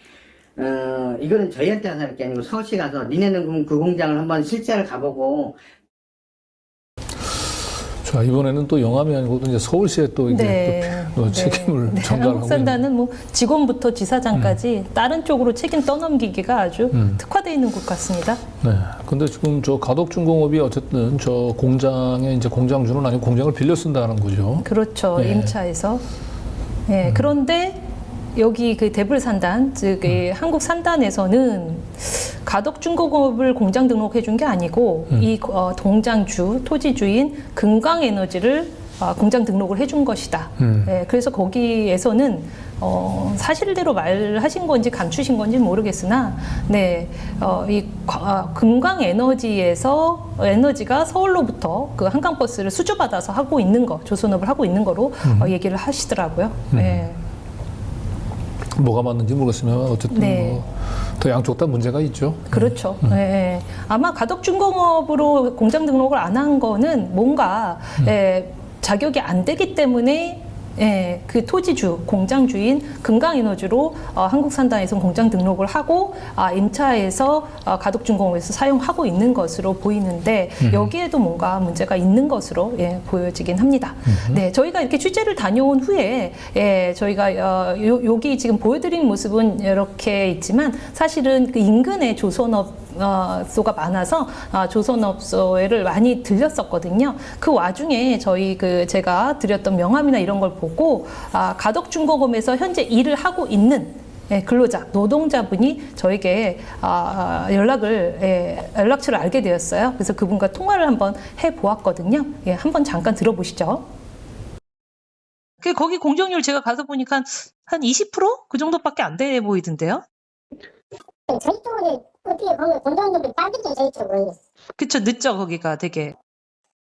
이거는 저희한테 가서 할 게 아니고 서울시 가서 니네는 그럼 그 공장을 한번 실제를 가보고. 자, 이번에는 또 영암이 아니고 이제 서울시에 또 이게 또 책임을 전가하고 한국산단은 뭐 직원부터 지사장까지 다른 쪽으로 책임 떠넘기기가 아주 특화되어 있는 것 같습니다. 네. 근데 지금 저 가덕중공업이 어쨌든 저 공장에 이제 공장주는 아니고 공장을 빌려 쓴다는 거죠. 그렇죠. 네. 임차에서. 네. 그런데 여기 그 대불산단, 즉 한국산단에서는 가덕중공업을 공장 등록해 준 게 아니고 이 동장주, 토지주인 금강에너지를 공장 등록을 해준 것이다. 네, 그래서 거기에서는 사실대로 말하신 건지 감추신 건지 모르겠으나, 네, 금강에너지에서 에너지가 서울로부터 그 한강버스를 수주받아서 하고 있는 거, 조선업을 하고 있는 거로 얘기를 하시더라고요. 네. 뭐가 맞는지 모르겠으면 어쨌든 뭐 더 양쪽 다 문제가 있죠. 그렇죠. 네. 아마 가덕중공업으로 공장 등록을 안 한 거는 뭔가 자격이 안 되기 때문에 그 토지주, 공장주인 금강에너지로 한국산단에서 공장 등록을 하고 임차에서 가덕중공업에서 사용하고 있는 것으로 보이는데 여기에도 뭔가 문제가 있는 것으로 보여지긴 합니다. 네, 저희가 이렇게 취재를 다녀온 후에 저희가 여기 지금 보여드린 모습은 이렇게 있지만 사실은 그 인근에 조선업소가 많아서 조선업소를 많이 들렸었거든요. 그 와중에 저희 제가 드렸던 명함이나 이런 걸 보고 가덕중공업에서 현재 일을 하고 있는 근로자, 노동자분이 저에게 연락처를 알게 되었어요. 그래서 그분과 통화를 한번 해보았거든요. 한번 잠깐 들어보시죠. 거기 공정률 제가 가서 보니까 한 20%? 그 정도밖에 안 돼 보이던데요? 저희 쪽은 어떻게 보면 공정률이 빠르죠, 저희 쪽은. 그쵸, 늦죠, 거기가 되게.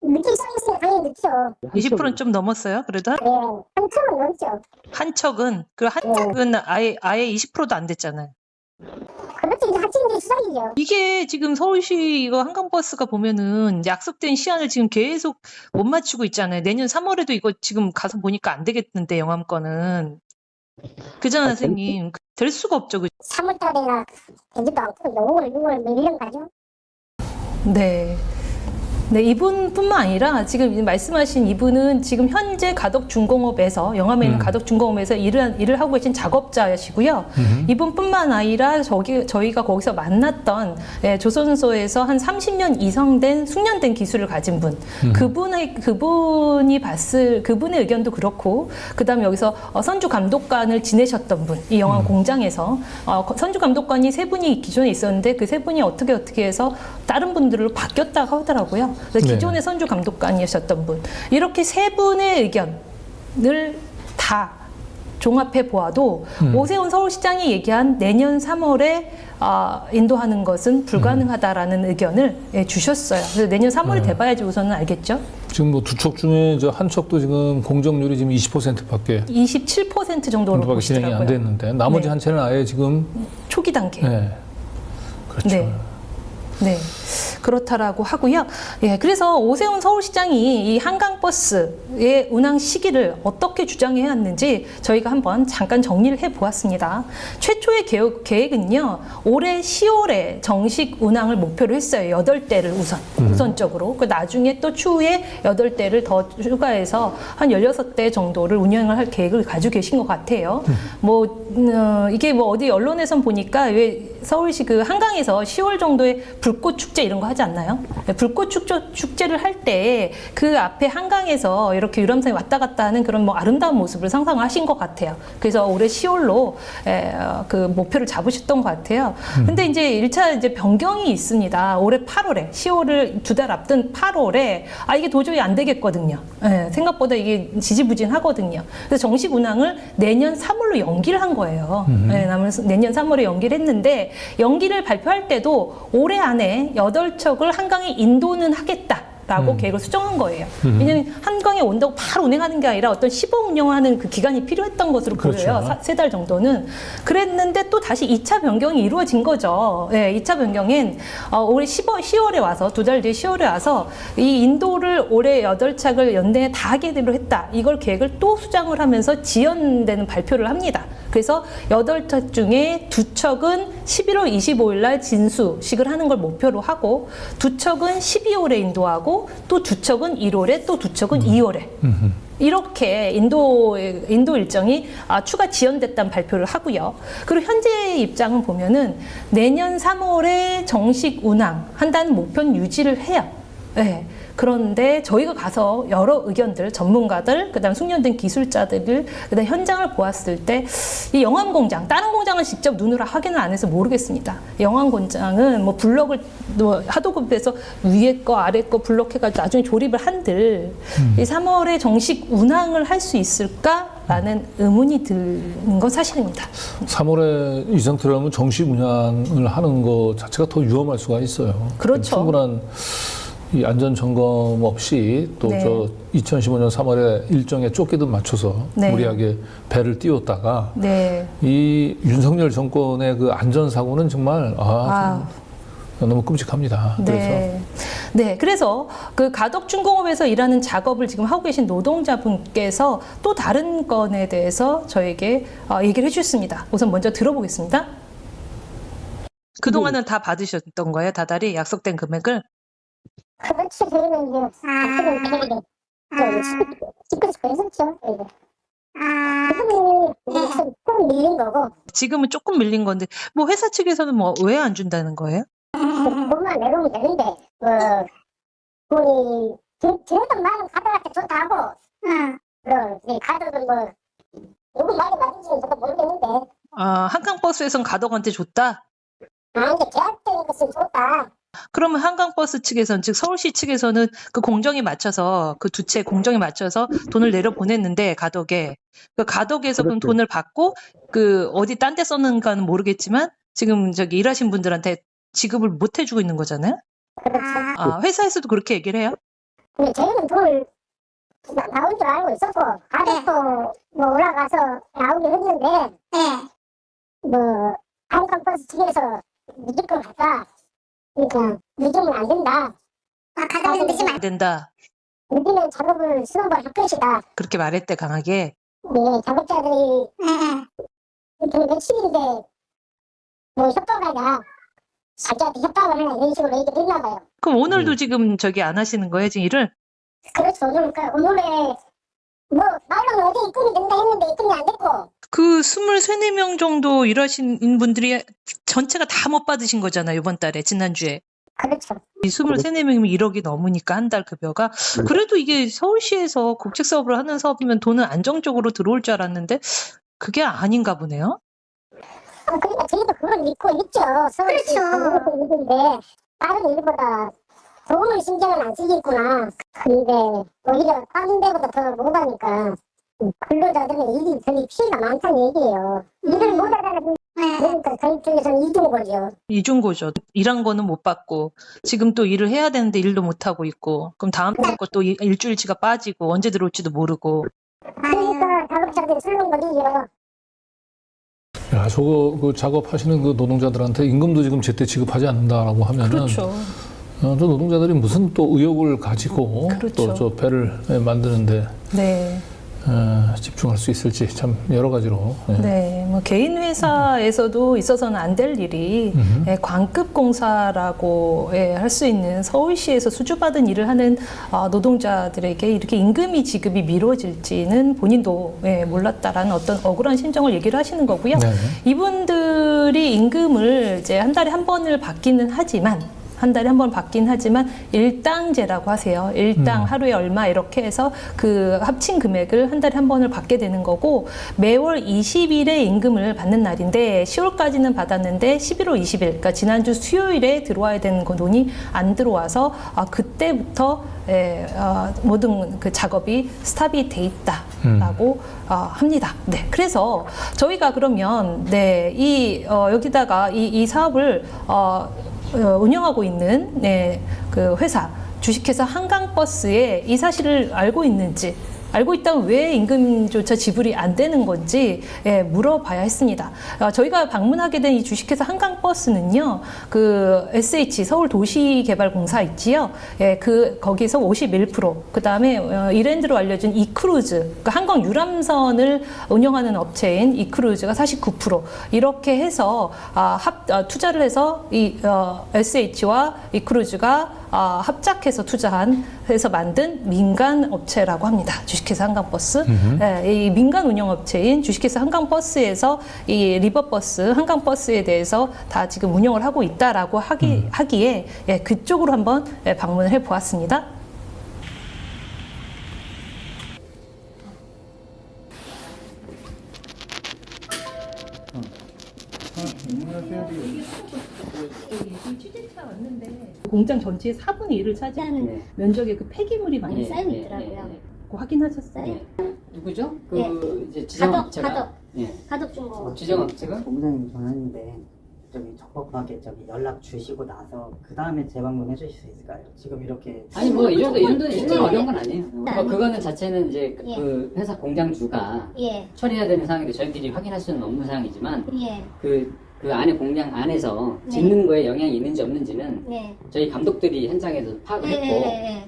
늦게 시작했으면 당연히 늦죠. 20%는 좀 넘었어요, 그래도? 네, 한 척은 넘죠. 한 척은? 그 한 척은 아예 20%도 안 됐잖아요. 그렇죠, 이제 학생들이 수작이죠. 이게 지금 서울시 이거 한강버스가 보면은 약속된 시한을 지금 계속 못 맞추고 있잖아요. 내년 3월에도 이거 지금 가서 보니까 안 되겠는데, 영암권은. 그잖아요, 선생님. 될 수가 없죠. 3월 달에나 되지도 않고 5월, 6월 뭐 1년 가죠. 네. 네, 이분뿐만 아니라 지금 말씀하신 이분은 지금 현재 가덕중공업에서 영암에 있는 가덕중공업에서 일을 하고 계신 작업자시고요. 이분뿐만 아니라 저희가 거기서 만났던 조선소에서 한 30년 이상 된 숙련된 기술을 가진 분, 그분의 의견도 그렇고, 그다음에 여기서 선주 감독관을 지내셨던 분, 이 영암 공장에서 선주 감독관이 세 분이 기존에 있었는데 그 세 분이 어떻게 해서 다른 분들로 바뀌었다고 하더라고요. 기존의 선주 감독관이셨던 분, 이렇게 세 분의 의견을 다 종합해 보아도 오세훈 서울시장이 얘기한 내년 3월에 인도하는 것은 불가능하다라는 의견을 주셨어요. 그래서 내년 3월에 돼봐야지 우선은 알겠죠. 지금 뭐 두 척 중에 한 척도 지금 공정률이 지금 20%밖에 27% 정도로 진행이 보시더라고요. 안 됐는데 나머지 한 채는 아예 지금 초기 단계. 네. 그렇죠. 네. 네. 그렇다라고 하고요. 그래서 오세훈 서울시장이 이 한강버스의 운항 시기를 어떻게 주장해 왔는지 저희가 한번 잠깐 정리를 해 보았습니다. 최초의 계획은요, 올해 10월에 정식 운항을 목표로 했어요. 8대를 우선적으로. 그 나중에 또 추후에 8대를 더 추가해서 한 16대 정도를 운영을 할 계획을 가지고 계신 것 같아요. 이게 어디 언론에선 보니까 왜 서울시 그 한강에서 10월 정도에 불꽃 축제 이런 거 하지 않나요? 네, 불꽃 축제를 할 때 그 앞에 한강에서 이렇게 유람선이 왔다 갔다 하는 그런 뭐 아름다운 모습을 상상하신 것 같아요. 그래서 올해 10월로 그 목표를 잡으셨던 것 같아요. 근데 이제 1차 이제 변경이 있습니다. 올해 8월에 10월을 2달 앞둔 8월에 이게 도저히 안 되겠거든요. 예, 생각보다 이게 지지부진하거든요. 그래서 정식 운항을 내년 3월로 연기를 한 거예요. 예, 내년 3월에 연기를 했는데 연기를 발표할 때도 올해 안에 8척을 한강에 인도는 하겠다라고 계획을 수정한 거예요. 왜냐하면 한강에 온다고 바로 운행하는 게 아니라 어떤 시범 운영하는 그 기간이 필요했던 것으로 그렇죠. 보여요. 3달 정도는. 그랬는데 또 다시 2차 변경이 이루어진 거죠. 예, 2차 변경엔 올해 10월에 와서 2달 뒤에 10월에 와서 이 인도를 올해 8척을 연내에 다 하기로 했다. 이걸 계획을 또 수정을 하면서 지연되는 발표를 합니다. 그래서 8척 중에 2척은 11월 25일 날 진수식을 하는 걸 목표로 하고 2척은 12월에 인도하고 또 2척은 1월에 또 2척은 2월에 이렇게 인도 일정이 추가 지연됐다는 발표를 하고요. 그리고 현재 입장은 보면은 내년 3월에 정식 운항한다는 목표는 유지를 해요. 네. 그런데 저희가 가서 여러 의견들, 전문가들, 그다음 숙련된 기술자들을 그다음 현장을 보았을 때 이 영암 공장, 다른 공장은 직접 눈으로 확인을 안 해서 모르겠습니다. 영암 공장은 뭐 블럭을 하도급해서 위에 거, 아래 거 블럭해가지고 나중에 조립을 한들 이 3월에 정식 운항을 할 수 있을까라는 의문이 드는 건 사실입니다. 3월에 이 상태라면 정식 운항을 하는 것 자체가 더 위험할 수가 있어요. 그렇죠. 충분한 이 안전 점검 없이 또 네. 저 2015년 3월에 일정에 쫓기듯 맞춰서 네. 무리하게 배를 띄웠다가 네. 이 윤석열 정권의 그 안전 사고는 정말 너무 끔찍합니다. 네. 네. 그래서 그 가덕중공업에서 일하는 작업을 지금 하고 계신 노동자분께서 또 다른 건에 대해서 저에게 얘기를 해주셨습니다. 우선 먼저 들어보겠습니다. 그동안은 다 받으셨던 거예요? 다달이 약속된 금액을? 그렇지, 저희는 이제 집에서 보였었죠. 지금은 조금 밀린 거고 지금은 조금 밀린 건데 뭐 회사 측에서는 뭐 왜 안 준다는 거예요? 돈만 내놓으면 되는데 돈이 저희도 많은 가족한테 좋다고 가족은 뭐 누구 말이 맞는지는 저도 모르겠는데 한강버스에선 가덕한테 줬다? 이제 계약적인 것은 좋다. 그러면 한강버스 측에서는, 즉 서울시 측에서는 그 공정에 맞춰서 그 두 채 공정에 맞춰서 돈을 내려 보냈는데 가덕에 그 가덕에서 그럼 돈을 받고 그 어디 딴 데 썼는가는 모르겠지만 지금 저기 일하신 분들한테 지급을 못 해주고 있는 거잖아요. 그렇죠. 회사에서도 그렇게 얘기를 해요? 근데 저희는 돈을 나온 줄 알고 있었고 가격도 뭐 올라가서 나오긴 했는데 뭐 한강버스 측에서 무조건 갔다. 그러니까 늦으면 안 된다. 가격은 늦으면 안 된다. 늦으면 작업을 수업을 할 것이다. 그렇게 말했대 강하게. 네, 작업자들이 며칠인데 뭐 협박하자. 자기한테 협박을 하나 이런 식으로 얘기를 했나 봐요. 그럼 오늘도 지금 저기 안 하시는 거예요, 지금 일을? 그렇죠. 오늘에 뭐 말로는 어디 입금이 된다 했는데 입금이 안 됐고. 그 23~24명 정도 일하신 분들이 전체가 다 못 받으신 거잖아요, 이번 달에, 지난주에. 그렇죠. 이 23~24명이면 1억이 넘으니까 한 달 급여가. 그래도 이게 서울시에서 국책사업을 하는 사업이면 돈은 안정적으로 들어올 줄 알았는데 그게 아닌가 보네요. 그러니까 저희도 그걸 믿고 있죠. 서울시 있는데 다른 일보다 돈을 신경을 안 쓰겠구나. 근데 오히려 다른 데보다 더 못하니까 근로자들은 일이 별로 피해가 많다는 얘기예요. 일을 못하다는 그러니까 저희 쪽에서는 이준 거죠. 이준 거죠. 일한 거는 못 받고 지금 또 일을 해야 되는데 일도 못 하고 있고 그럼 다음 달 거 또 일주일치가 빠지고 언제 들어올지도 모르고. 그러니까 작업자들이 쓰는 거죠. 야, 저거 그 작업하시는 그 노동자들한테 임금도 지금 제때 지급하지 않는다라고 하면은 그렇죠. 저 노동자들이 무슨 또 의욕을 가지고 그렇죠. 또 저 배를 만드는데 네. 집중할 수 있을지 참 여러 가지로. 네, 뭐 개인 회사에서도 있어서는 안 될 일이 관급 공사라고 할 수 있는 서울시에서 수주받은 일을 하는 노동자들에게 이렇게 임금이 지급이 미뤄질지는 본인도 몰랐다라는 어떤 억울한 심정을 얘기를 하시는 거고요. 네. 이분들이 임금을 이제 한 달에 한 번을 받기는 하지만 한 달에 한 번 받긴 하지만 일당제라고 하세요. 일당 하루에 얼마 이렇게 해서 그 합친 금액을 한 달에 한 번을 받게 되는 거고 매월 20일에 임금을 받는 날인데 10월까지는 받았는데 11월 20일, 그러니까 지난주 수요일에 들어와야 되는 그 돈이 안 들어와서 그때부터 모든 그 작업이 스탑이 돼 있다라고 합니다. 네, 그래서 저희가 그러면 여기다가 이 사업을 운영하고 있는 그 회사 주식회사 한강버스에 이 사실을 알고 있는지, 알고 있다면 왜 임금조차 지불이 안 되는 건지 물어봐야 했습니다. 저희가 방문하게 된 이 주식회사 한강버스는요, 그 SH 서울도시개발공사 있지요. 거기서 51%, 그 다음에 이랜드로 알려진 이크루즈, 그러니까 한강 유람선을 운영하는 업체인 이크루즈가 49%, 이렇게 해서 투자를 해서 이 SH와 이크루즈가 합작해서 해서 만든 민간 업체라고 합니다. 주식회사 한강버스. 이 민간 운영업체인 주식회사 한강버스에서 이 리버버스, 한강버스에 대해서 다 지금 운영을 하고 있다라고 하기에 그쪽으로 한번 방문을 해 보았습니다. 취재차 왔는데 공장 전체의 4분의 1을 차지하는 면적의 그 폐기물이 많이 쌓여 있더라고요. 그거 확인하셨어요? 누구죠? 네. 이제 지정업체가 가덕 중고. 지정업체가 본부장님 전화했는데 적법하게 연락 주시고 나서 그 다음에 재방문해 주실 수 있을까요? 지금 이렇게 아니 뭐 이 정도는 어려운 건 아니에요. 그거는 자체는 이제 그 회사 공장주가 처리해야 되는 사항인데 저희들이 확인할 수는 없는 사항이지만 그 안에 공장 안에서 짓는 거에 영향이 있는지 없는지는 저희 감독들이 현장에서 파악을 했고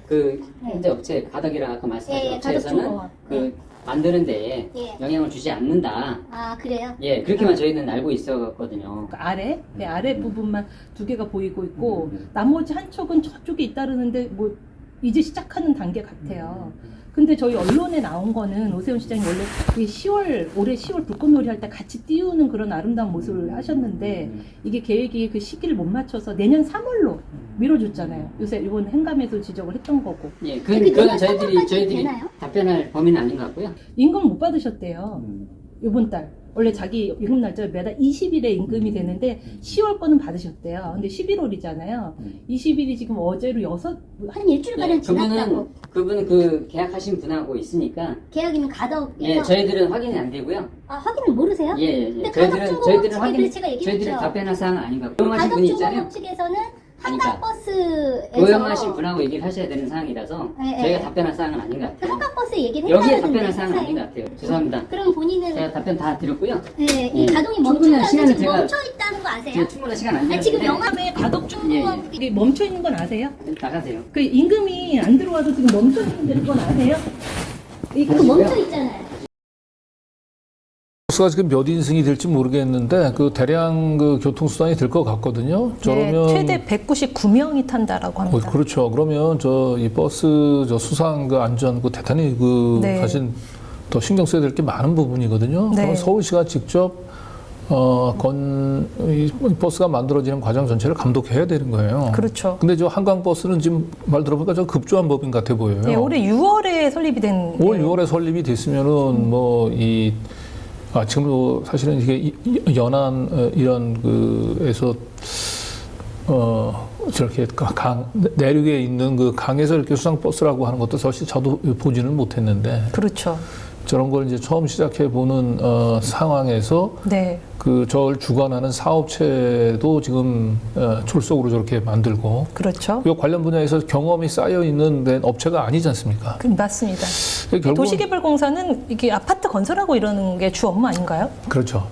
그 현재 업체 가덕이라 아까 말씀하신 업체에서는 그 만드는 데에 영향을 주지 않는다. 아, 그래요? 예, 그렇게만 저희는 알고 있었거든요. 그 아래 부분만 두 개가 보이고 있고 나머지 한 척은 저쪽에 잇따르는데 뭐 이제 시작하는 단계 같아요. 근데 저희 언론에 나온 거는 오세훈 시장이 원래 올해 10월 불꽃놀이 할 때 같이 띄우는 그런 아름다운 모습을 하셨는데 이게 계획이 그 시기를 못 맞춰서 내년 3월로 미뤄줬잖아요. 요새 이번 행감에서 지적을 했던 거고. 예, 그건 저희들이 답변할 범위는 아닌 것 같고요. 임금 못 받으셨대요. 이번 달. 원래 자기 임금 날짜가 매달 20일에 임금이 되는데 10월 거는 받으셨대요. 근데 11월이잖아요. 20일이 지금 어제로 한 일주일가량 지났다고. 그분은 그 계약하신 분하고 있으니까. 계약이면 가덕에서. 예, 저희들은 확인이 안 되고요. 아, 확인을 모르세요? 예. 근데 저희들은 답변할 사항은 아닌 것 같고. 고용하신 분이 있잖아요. 가덕 측에서는 한강버스에서 고용하신 분하고 얘기를 하셔야 되는 사항이라서 저희가 답변할 사항은 아닌 것 같아요. 한강버스 얘기를 여기에 했다는데. 답변할 사항은 아닌 것 같아요. 죄송합니다. 그럼 본인은 제가 답변 다 드렸고요. 이 가동이 충분한 시간을 멈춰 있다는 거 아세요? 제가 충분한 시간 안 아니, 지금 드렸는데 영암에 가덕 중공업이 멈춰 있는 건 아세요? 나가세요. 그 임금이 안 들어와도 지금 멈춰 있는 건 아세요? 이거 멈춰 있잖아요. 버스가 지금 몇 인승이 될지 모르겠는데 그 대량 그 교통수단이 될 것 같거든요. 저러면 최대 199명이 탄다라고 합니다. 그렇죠. 그러면 이 버스 수상 그 안전 대단히 사실 더 신경 써야 될 게 많은 부분이거든요. 그럼 서울시가 직접 이 버스가 만들어지는 과정 전체를 감독해야 되는 거예요. 그렇죠. 근데 저 한강버스는 지금 말 들어보니까 저 급조한 법인 같아 보여요. 네, 올해 6월에 설립이 된. 올 6월에 설립이 됐으면은 지금 사실은 이게 연안 이런 그에서 저렇게 내륙에 있는 그 강에서 이렇게 수상 버스라고 하는 것도 사실 저도 보지는 못했는데. 그렇죠. 저런 걸 이제 처음 시작해 보는 상황에서 저를 주관하는 사업체도 지금 졸속으로 저렇게 만들고. 그렇죠. 이 관련 분야에서 경험이 쌓여 있는 업체가 아니지 않습니까? 맞습니다. 도시개발공사는 이게 아파트 건설하고 이러는 게 주 업무 아닌가요? 그렇죠.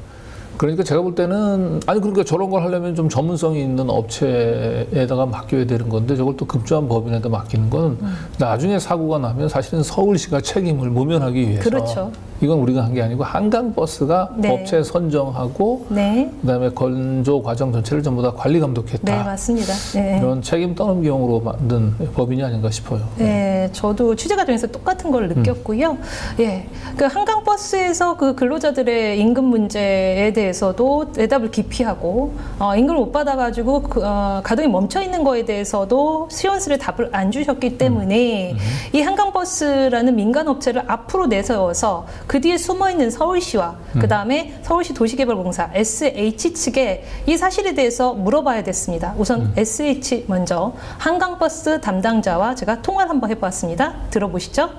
그러니까 제가 볼 때는 그러니까 저런 걸 하려면 좀 전문성이 있는 업체에다가 맡겨야 되는 건데 저걸 또 급조한 법인에다 맡기는 건 나중에 사고가 나면 사실은 서울시가 책임을 모면하기 위해서 그렇죠. 이건 우리가 한 게 아니고 한강버스가 네. 업체 선정하고 네. 그다음에 건조 과정 전체를 전부 다 관리 감독했다. 네, 맞습니다. 네. 이런 책임 떠넘기용으로 만든 법인이 아닌가 싶어요. 네, 저도 취재 과정에서 똑같은 걸 느꼈고요. 예, 그 한강버스에서 그 근로자들의 임금 문제에 대해서도 대답을 기피하고 임금을 못 받아가지고 가동이 멈춰 있는 거에 대해서도 시원스레 답을 안 주셨기 때문에 이 한강버스라는 민간 업체를 앞으로 내세워서 그 뒤에 숨어 있는 서울시와 그 다음에 서울시 도시개발공사 SH 측에 이 사실에 대해서 물어봐야 됐습니다. 우선 SH 먼저 한강버스 담당자와 제가 통화를 한번 해보았습니다. 들어보시죠.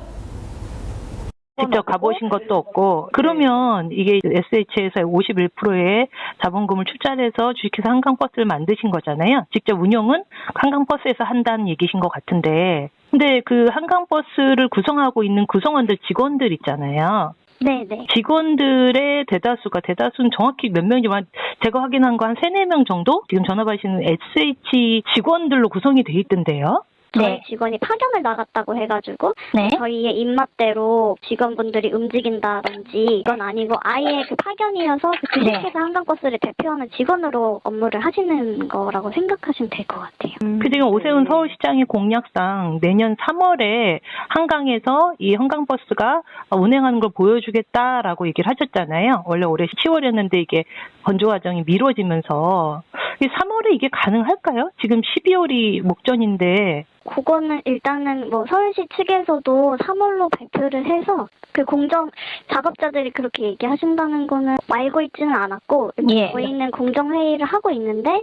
직접 가보신 것도 없고 그러면 이게 SH에서 51%의 자본금을 출자해서 주식회사 한강버스를 만드신 거잖아요. 직접 운영은 한강버스에서 한다는 얘기신 것 같은데 근데 그 한강버스를 구성하고 있는 구성원들 직원들 있잖아요. 네네. 직원들의 대다수는 정확히 몇 명이지만 제가 확인한 거 한 3-4명 정도 지금 전화 받으시는 SH 직원들로 구성이 돼 있던데요. 저희 직원이 파견을 나갔다고 해가지고 저희의 입맛대로 직원분들이 움직인다든지 이건 아니고 아예 그 파견이어서 그 주식회사 한강버스를 대표하는 직원으로 업무를 하시는 거라고 생각하시면 될 것 같아요. 그 지금 오세훈 서울시장의 공약상 내년 3월에 한강에서 이 한강버스가 운행하는 걸 보여주겠다라고 얘기를 하셨잖아요. 원래 올해 10월이었는데 이게 건조 과정이 미뤄지면서 3월에 이게 가능할까요? 지금 12월이 목전인데. 그거는 일단은 뭐 서울시 측에서도 3월로 발표를 해서 그 공정 작업자들이 그렇게 얘기하신다는 거는 알고 있지는 않았고 저희는 공정회의를 하고 있는데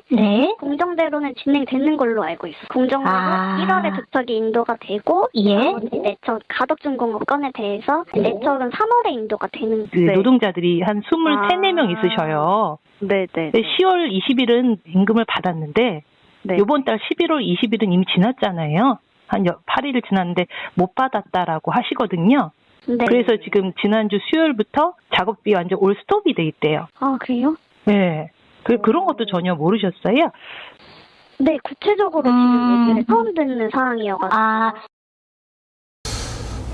공정대로는 진행되는 걸로 알고 있어요. 공정회의가 1월에 도척이 인도가 되고 나머지 4척 가덕중공업 건에 대해서 4척은 3월에 인도가 되는 그 노동자들이 한 23-4명 있으셔요. 네네. 10월 20일은 임금을 받았는데 이번 달 11월 20일은 이미 지났잖아요. 한 8일을 지났는데 못 받았다라고 하시거든요. 네. 그래서 지금 지난주 수요일부터 작업비 완전 올 스톱이 돼 있대요. 아, 그래요? 네. 그런 것도 전혀 모르셨어요? 네, 구체적으로 지금 얘기를 처음 듣는 상황이어가지고.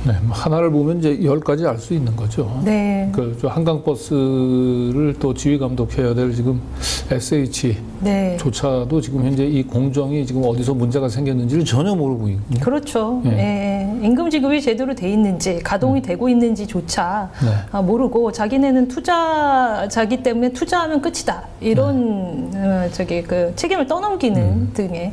네, 하나를 보면 이제 10가지 알 수 있는 거죠. 네. 그 한강버스를 또 지휘 감독해야 될 지금 SH조차도 지금 현재 이 공정이 지금 어디서 문제가 생겼는지를 전혀 모르고 있거든요. 그렇죠. 임금 지급이 제대로 돼 있는지 가동이 되고 있는지조차 모르고 자기네는 투자자기 때문에 투자하면 끝이다 이런 그 책임을 떠넘기는 등의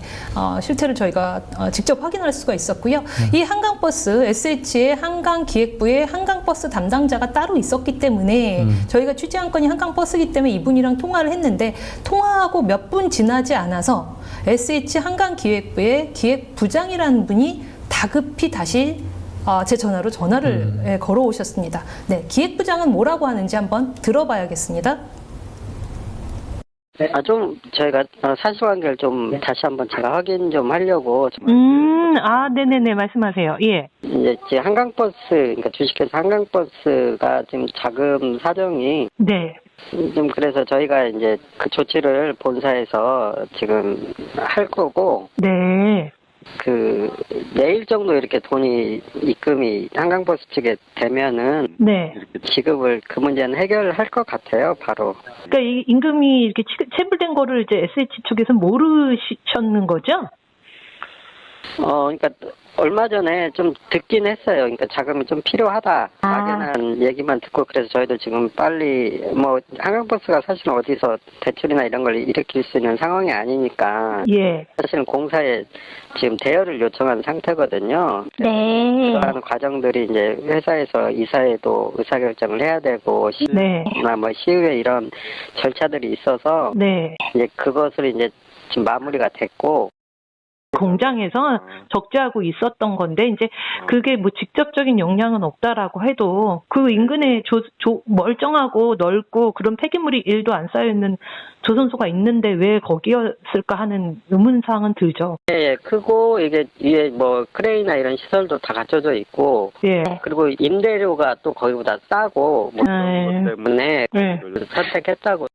실태를 저희가 직접 확인할 수가 있었고요. 이 한강버스 SH의 한강기획부에 한강버스 담당자가 따로 있었기 때문에 저희가 취재한 건이 한강버스이기 때문에 이분이랑 통화를 했는데 통화하고 몇 분 지나지 않아서 SH 한강기획부의 기획부장이라는 분이 다급히 다시 제 전화로 전화를 걸어오셨습니다. 네, 기획부장은 뭐라고 하는지 한번 들어봐야겠습니다. 좀 저희가 사실관계를 좀 다시 한번 제가 확인 좀 하려고. 네네네 말씀하세요. 예. 이제 한강버스, 그러니까 주식회사 한강버스가 지금 자금 사정이 좀 그래서 저희가 이제 그 조치를 본사에서 지금 할 거고. 그 내일 정도 이렇게 돈이 입금이 한강버스 측에 되면은 지급을 그 문제는 해결할 것 같아요, 바로. 그러니까 이 임금이 이렇게 체불된 거를 이제 SH 쪽에서 모르셨는 거죠? 그러니까 얼마 전에 좀 듣긴 했어요. 그러니까 자금이 좀 필요하다. 막연한 얘기만 듣고 그래서 저희도 지금 빨리 뭐 한강버스가 사실은 어디서 대출이나 이런 걸 일으킬 수 있는 상황이 아니니까 사실은 공사에 지금 대여를 요청한 상태거든요. 그러한 과정들이 이제 회사에서 이사회도 의사결정을 해야 되고 시나 뭐 시의회 이런 절차들이 있어서 이제 그것을 이제 지금 마무리가 됐고. 공장에서 적재하고 있었던 건데 이제 그게 뭐 직접적인 영향은 없다라고 해도 그 인근에 멀쩡하고 넓고 그런 폐기물이 1도 안 쌓여 있는 조선소가 있는데 왜 거기였을까 하는 의문사항은 들죠. 크고 이게 위에 뭐 크레인이나 이런 시설도 다 갖춰져 있고 그리고 임대료가 또 거기보다 싸고 뭐 그런 것 때문에 선택했다고.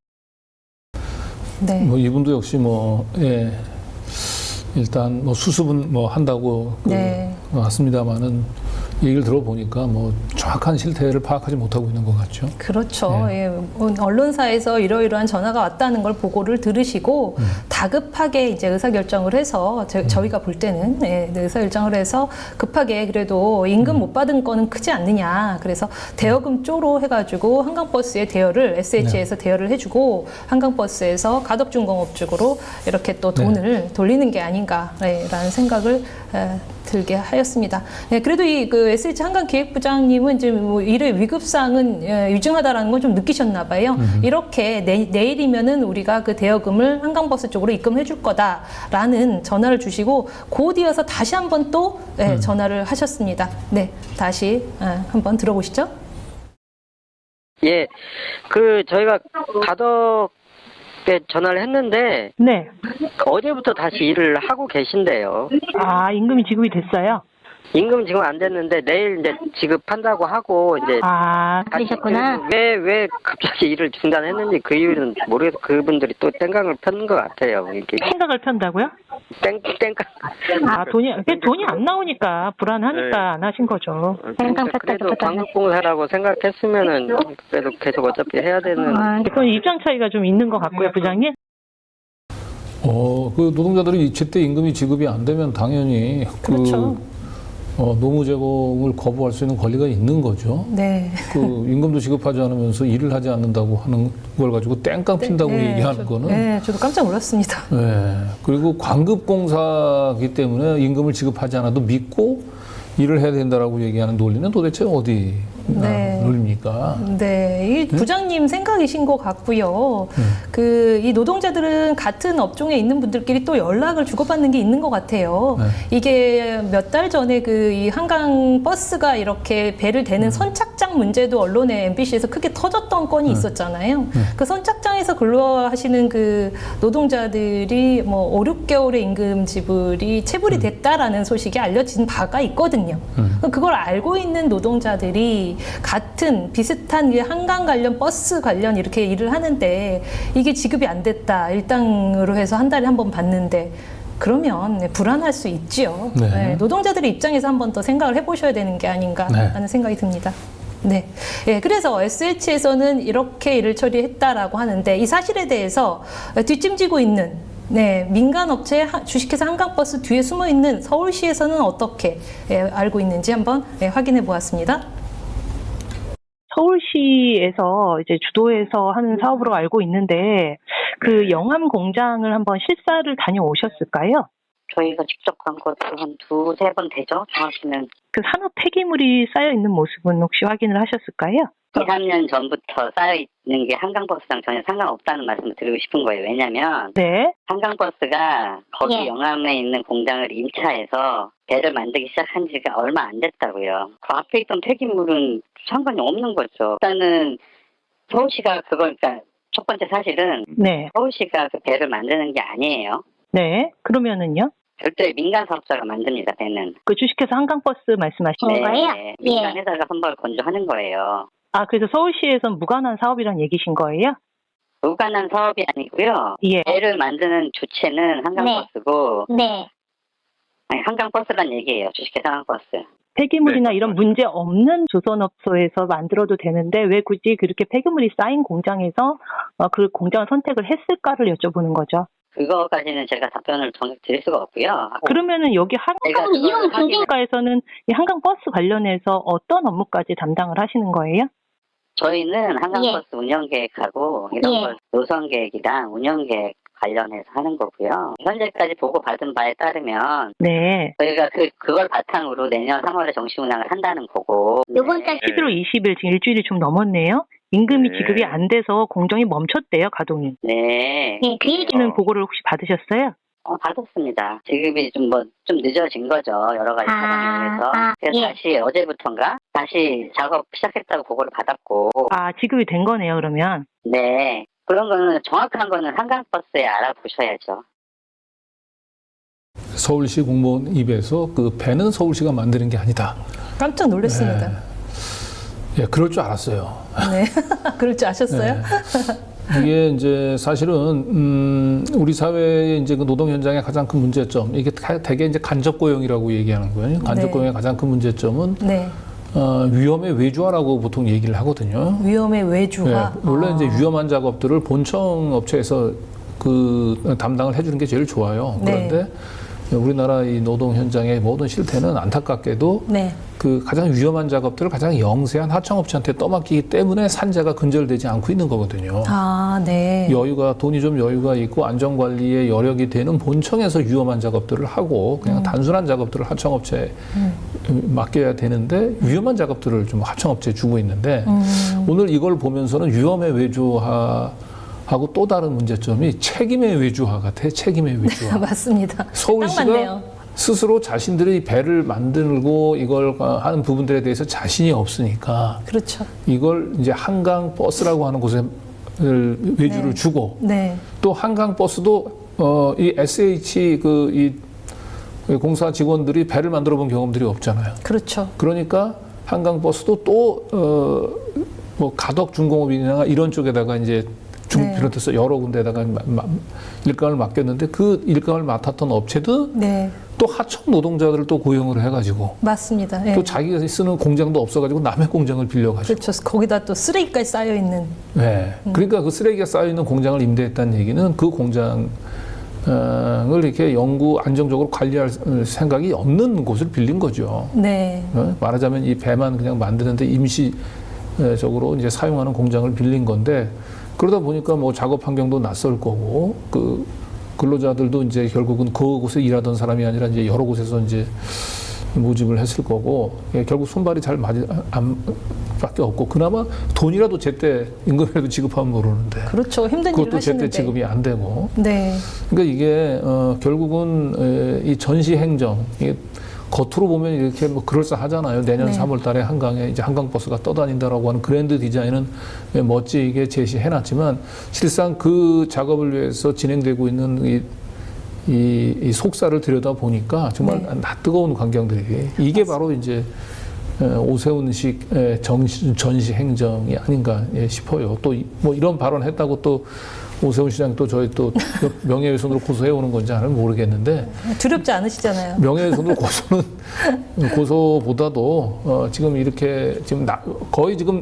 네. 뭐 이분도 역시 뭐 예, 일단 뭐 수습은 뭐 한다고 네. 왔습니다만은 얘기를 들어보니까 뭐 정확한 실태를 파악하지 못하고 있는 것 같죠. 그렇죠. 예. 언론사에서 이러이러한 전화가 왔다는 걸 보고를 들으시고 다급하게 이제 의사결정을 해서 저희가 볼 때는 의사결정을 해서 급하게 그래도 임금 못 받은 거는 크지 않느냐. 그래서 대여금 쪼로 해가지고 한강버스의 대여를 SH에서 대여를 해주고 한강버스에서 가덕중공업 쪽으로 이렇게 또 돈을 돌리는 게 아닌가라는 생각을 들게 하였습니다. 그래도 그 SH 한강기획부장님은 이제 뭐 일의 위급상은 유증하다라는 걸 좀 느끼셨나 봐요. 이렇게 내일이면은 우리가 그 대여금을 한강버스 쪽으로 입금해 줄 거다라는 전화를 주시고 곧 이어서 다시 한번 또 전화를 하셨습니다. 네, 다시 한번 들어보시죠. 예, 저희가 가덕에 전화를 했는데 네. 어제부터 다시 일을 하고 계신데요. 아, 임금이 지급이 됐어요? 임금 지금 안 됐는데 내일 이제 지급한다고 하고 이제 그러셨구나. 왜 갑자기 일을 중단했는지 그 이유는 모르겠어. 그분들이 또 땡깡을 펴는 것 같아요. 이게 생각을 편다고요? 땡깡. 아, 돈이 안 나오니까 불안하니까 안 하신 거죠. 그래도 광역봉사라고 생각했으면은 그래도 계속 어차피 해야 되는. 그건 입장 차이가 좀 있는 것 같고요, 부장님. 그 노동자들이 제때 임금이 지급이 안 되면 당연히 그렇죠. 노무 제공을 거부할 수 있는 권리가 있는 거죠. 네. 그 임금도 지급하지 않으면서 일을 하지 않는다고 하는 걸 가지고 땡깡 핀다고 얘기하는 거는. 네, 저도 깜짝 놀랐습니다. 네. 그리고 광급공사기 때문에 임금을 지급하지 않아도 믿고 일을 해야 된다라고 얘기하는 논리는 도대체 어디 논리입니까? 네, 이 부장님 생각이신 것 같고요. 이 노동자들은 같은 업종에 있는 분들끼리 또 연락을 주고받는 게 있는 것 같아요. 이게 몇 달 전에 이 한강 버스가 이렇게 배를 대는 선착장 문제도 언론에 MBC에서 크게 터졌던 건이 있었잖아요. 그 선착장에서 근로하시는 그 노동자들이 뭐 5, 6개월의 임금 지불이 체불이 됐다라는 소식이 알려진 바가 있거든요. 그걸 알고 있는 노동자들이 같은 비슷한 한강 관련 버스 관련 이렇게 일을 하는데 이게 지급이 안 됐다. 일당으로 해서 한 달에 한 번 받는데 그러면 불안할 수 있지요. 네. 노동자들의 입장에서 한 번 더 생각을 해보셔야 되는 게 아닌가 하는 생각이 듭니다. 네. 그래서 SH에서는 이렇게 일을 처리했다라고 하는데 이 사실에 대해서 뒷짐지고 있는 민간업체 주식회사 한강버스 뒤에 숨어 있는 서울시에서는 어떻게 알고 있는지 한번 확인해 보았습니다. 서울시에서 이제 주도해서 하는 사업으로 알고 있는데 그 영암 공장을 한번 실사를 다녀오셨을까요? 저희가 직접 간 것도 한 2-3번 되죠, 정확히는. 그 산업 폐기물이 쌓여 있는 모습은 혹시 확인을 하셨을까요? 2-3년 전부터 쌓여있는 게 한강버스랑 전혀 상관없다는 말씀을 드리고 싶은 거예요. 왜냐면 한강버스가 거기 영암에 있는 공장을 임차해서 배를 만들기 시작한 지가 얼마 안 됐다고요. 그 앞에 있던 폐기물은 상관이 없는 거죠. 일단은 서울시가 그러니까 첫 번째 사실은 서울시가 그 배를 만드는 게 아니에요. 네. 그러면은요? 별도의 민간 사업자가 만듭니다, 배는. 그 주식회사 한강버스 말씀하시는 거예요? 네. 민간 회사가 선박을 건조하는 거예요. 아, 그래서 서울시에서는 무관한 사업이란 얘기신 거예요? 무관한 사업이 아니고요. 배를 만드는 주체는 한강버스고 아니, 한강버스란 얘기예요. 주식회사 한강버스. 폐기물이나 이런 문제 없는 조선업소에서 만들어도 되는데 왜 굳이 그렇게 폐기물이 쌓인 공장에서 그 공장을 선택을 했을까를 여쭤보는 거죠. 그거까지는 제가 답변을 정확히 드릴 수가 없고요. 그러면은 여기 한강공사에서는 이 한강버스 관련해서 어떤 업무까지 담당을 하시는 거예요? 저희는 한강버스 운영계획하고 이런 걸 노선계획이랑 운영계획 관련해서 하는 거고요. 현재까지 보고받은 바에 따르면 저희가 그걸 바탕으로 내년 3월에 정시 운항을 한다는 거고. 이번 달 11월 20일 지금 일주일이 좀 넘었네요. 임금이 지급이 안 돼서 공정이 멈췄대요, 가동이. 그 얘기는 보고를 혹시 받으셨어요? 받았습니다. 지급이 좀 늦어진 거죠. 여러 가지 사정에 의해서. 그래서 다시 어제부터인가 다시 작업 시작했다고 보고를 받았고. 아, 지급이 된 거네요, 그러면. 네. 그런 거는 정확한 거는 한강버스에 알아보셔야죠. 서울시 공무원 입에서 그 배는 서울시가 만드는 게 아니다. 깜짝 놀랐습니다. 예, 그럴 줄 알았어요. 네. 그럴 줄 아셨어요? 네. 이게 이제 사실은 우리 사회의 이제 그 노동 현장의 가장 큰 문제점, 이게 대개 이제 간접 고용이라고 얘기하는 거예요. 간접 네. 고용의 가장 큰 문제점은 네. 위험의 외주화라고 보통 얘기를 하거든요. 위험의 외주화. 네, 원래 이제 위험한 작업들을 본청 업체에서 그 담당을 해주는 게 제일 좋아요. 네. 그런데 우리나라 이 노동 현장의 모든 실태는 안타깝게도 네. 그 가장 위험한 작업들을 가장 영세한 하청업체한테 떠맡기기 때문에 산재가 근절되지 않고 있는 거거든요. 아, 네. 돈이 좀 여유가 있고 안전관리에 여력이 되는 본청에서 위험한 작업들을 하고 그냥 단순한 작업들을 하청업체에 맡겨야 되는데 위험한 작업들을 좀 하청업체에 주고 있는데 오늘 이걸 보면서는 위험의 외주화하고 또 다른 문제점이 책임의 외주화 같아. 책임의 외주화. 맞습니다. 서울시가 딱 맞네요. 스스로 자신들이 배를 만들고 이걸 하는 부분들에 대해서 자신이 없으니까 그렇죠. 이걸 이제 한강 버스라고 하는 곳에 외주를 네. 주고 네. 또 한강 버스도 이 SH 이 공사 직원들이 배를 만들어 본 경험들이 없잖아요. 그렇죠. 그러니까 한강 버스도 또 뭐 가덕 중공업이나 이런 쪽에다가 이제 네. 비롯해서 여러 군데다가 일감을 맡겼는데 그 일감을 맡았던 업체도 네. 또 하청 노동자들을 또 고용을 해가지고 맞습니다. 네. 또 자기가 쓰는 공장도 없어가지고 남의 공장을 빌려가지고 그렇죠. 거기다 또 쓰레기까지 쌓여 있는. 네. 그러니까 그 쓰레기가 쌓여 있는 공장을 임대했다는 얘기는 그 공장을 이렇게 영구 안정적으로 관리할 생각이 없는 곳을 빌린 거죠. 네. 말하자면 이 배만 그냥 만드는데 임시적으로 이제 사용하는 공장을 빌린 건데 그러다 보니까 뭐 작업 환경도 낯설 거고 그 근로자들도 이제 결국은 그곳에 일하던 사람이 아니라 이제 여러 곳에서 이제 모집을 했을 거고 결국 손발이 잘 맞을 밖에 없고 그나마 돈이라도 제때 임금이라도 지급하면 모르는데 그렇죠. 힘든 일을 그것도 하시는데. 제때 지급이 안 되고 네. 그러니까 이게 결국은 이 전시 행정 이게 겉으로 보면 이렇게 뭐 그럴싸하잖아요. 내년 네. 3월 달에 한강에 이제 한강버스가 떠다닌다라고 하는 그랜드 디자인은 멋지게 제시해놨지만 실상 그 작업을 위해서 진행되고 있는 이 속사를 들여다 보니까 정말 낯뜨거운 광경들이 이게 바로 이제 오세훈식 전시 행정이 아닌가 싶어요. 또 뭐 이런 발언했다고 또 오세훈 시장이 또 저희 또 명예훼손으로 고소해 오는 건지 는 모르겠는데 두렵지 않으시잖아요. 명예훼손으로 고소보다도 지금 이렇게 지금 거의 지금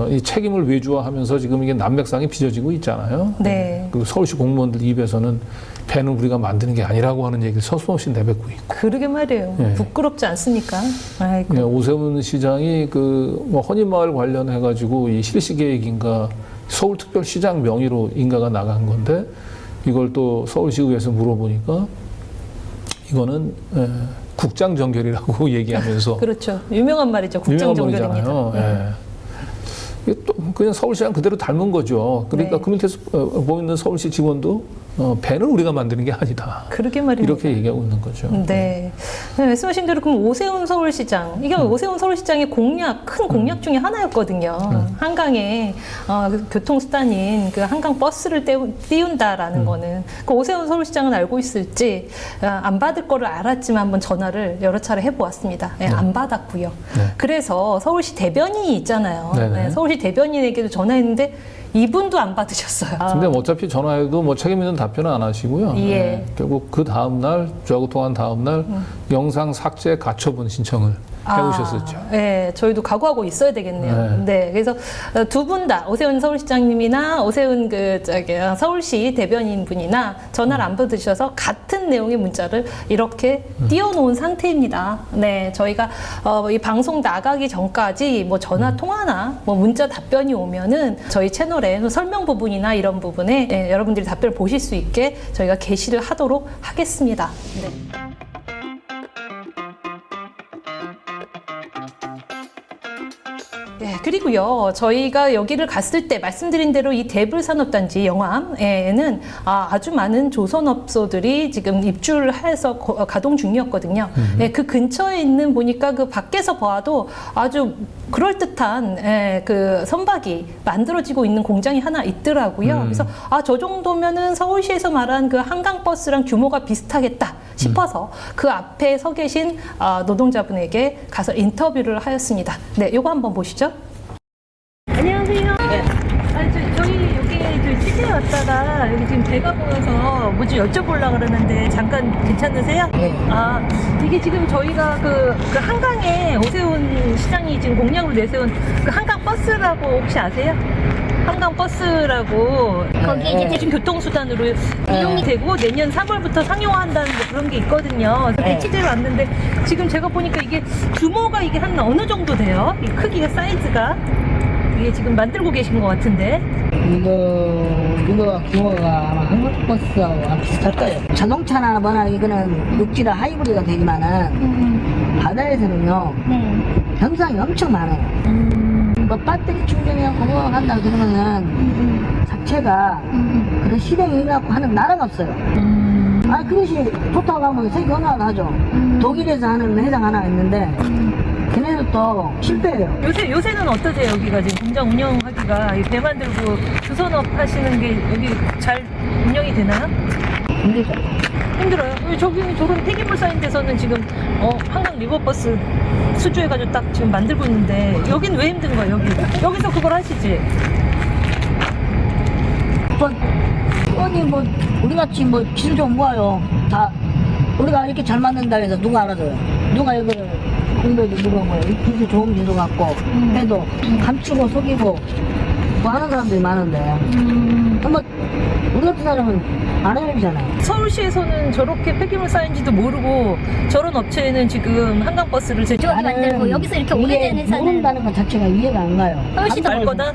이 책임을 외주화하면서 지금 이게 난맥상이 빚어지고 있잖아요. 네. 그리고 서울시 공무원들 입에서는 배는 우리가 만드는 게 아니라고 하는 얘기를 서슴없이 내뱉고 있고. 그러게 말이에요. 네. 부끄럽지 않습니까? 아이고. 네, 오세훈 시장이 뭐 헌인마을 관련해 가지고 이 실시 계획인가 서울특별시장 명의로 인가가 나간 건데 이걸 또 서울시의회에서 물어보니까 이거는 국장정결이라고 얘기하면서 그렇죠. 유명한 말이죠. 국장정결입니다. 말이잖아요. 이게 또 그냥 서울시장 그대로 닮은 거죠. 그러니까 네. 그 밑에서 보이는 서울시 직원도 배는 우리가 만드는 게 아니다. 그러게 말입니다. 이렇게 얘기하고 있는 거죠. 네. 네, 말씀하신 대로 그럼 오세훈 서울시장 이게 오세훈 서울시장의 큰 공약 중에 하나였거든요. 한강에 교통수단인 그 한강 버스를 띄운다라는 거는 그 오세훈 서울시장은 알고 있을지 안 받을 거를 알았지만 한번 전화를 여러 차례 해보았습니다. 네, 안 받았고요. 네. 그래서 서울시 대변인이 있잖아요. 네네. 네, 서울시 대변인에게도 전화했는데 이분도 안 받으셨어요. 근데 어차피 전화해도 뭐 책임 있는 답변은 안 하시고요. 예. 결국 그 다음 날 저하고 통화한 다음 날 영상 삭제 가처분 신청을 해오셨었죠. 네, 저희도 각오하고 있어야 되겠네요. 네, 그래서 두 분 다 오세훈 서울시장님이나 오세훈 서울시 대변인 분이나 전화를 안 받으셔서 같은 내용의 문자를 이렇게 띄워놓은 상태입니다. 네, 저희가 이 방송 나가기 전까지 뭐 전화 통화나 뭐 문자 답변이 오면은 저희 채널에 설명 부분이나 이런 부분에 여러분들이 답변을 보실 수 있게 저희가 게시를 하도록 하겠습니다. 네. 네, 그리고 그리고요, 저희가 여기를 갔을 때 말씀드린 대로 이 대불산업단지 영암에는 아주 많은 조선업소들이 지금 입주를 해서 가동 중이었거든요. 네, 그 근처에 있는 보니까 그 밖에서 봐도 아주 그럴듯한 그 선박이 만들어지고 있는 공장이 하나 있더라고요. 그래서 저 정도면은 서울시에서 말한 그 한강버스랑 규모가 비슷하겠다 싶어서 그 앞에 서 계신 노동자분에게 가서 인터뷰를 하였습니다. 네, 요거 한번 보시죠. 안녕하세요. 네. 저희 여기 취재 왔다가 여기 지금 배가 보여서 뭐 좀 여쭤보려고 그러는데 잠깐 괜찮으세요? 네. 이게 지금 저희가 그 한강에 오세훈 시장이 지금 공약으로 내세운 그 한강 버스라고 혹시 아세요? 한강 버스라고 거기 이제 대중교통수단으로 이용이 되고 내년 3월부터 상용화한다는 뭐 그런 게 있거든요. 그래서 취재를 왔는데 지금 제가 보니까 이게 규모가 이게 한 어느 정도 돼요? 이 크기가 사이즈가 이게 지금 만들고 계신 것 같은데. 이거 규모가 아마 한국버스하고 비슷할 거예요. 자동차나 뭐나 이거는 육지나 하이브리드가 되지만은 바다에서는요 현상이 엄청 많아요. 뭐 배터리 충전이하고 뭐 한다 그러면은 자체가 그런 실행이 일어나고 하는 나라가 없어요. 그것이 좋다고 하면 세계 언어를 하죠. 독일에서 하는 회장 하나 있는데 걔네도 또 실패해요. 요새는 어떠세요? 여기가 지금 공장 운영하기가 이 배 만들고 조선업 하시는 게 여기 잘 운영이 되나요? 힘들죠. 힘들어요. 저기 저런 폐기물 쌓인 데서는 지금 한강 리버버스 수주해가지고 딱 지금 만들고 있는데 여긴 왜 힘든 거예요? 여기서 그걸 하시지? 아니 뭐 우리같이 뭐 기술 좀 모아요. 다 우리가 이렇게 잘 만든다 해서 누가 알아줘요? 누가 이거를 공부해도 누가 뭐 기술 좋은 기술 갖고 해도 감추고 속이고 뭐 하는 사람들이 많은데 뭐 우리 같은 사람은 안 해야 되잖아요. 서울시에서는 저렇게 폐기물 쌓인지도 모르고 저런 업체는 지금 한강버스를 저기 만들고 여기서 이렇게 오래된 회사는 모른다는 것 자체가 이해가 안 가요. 서울시도 알 거다?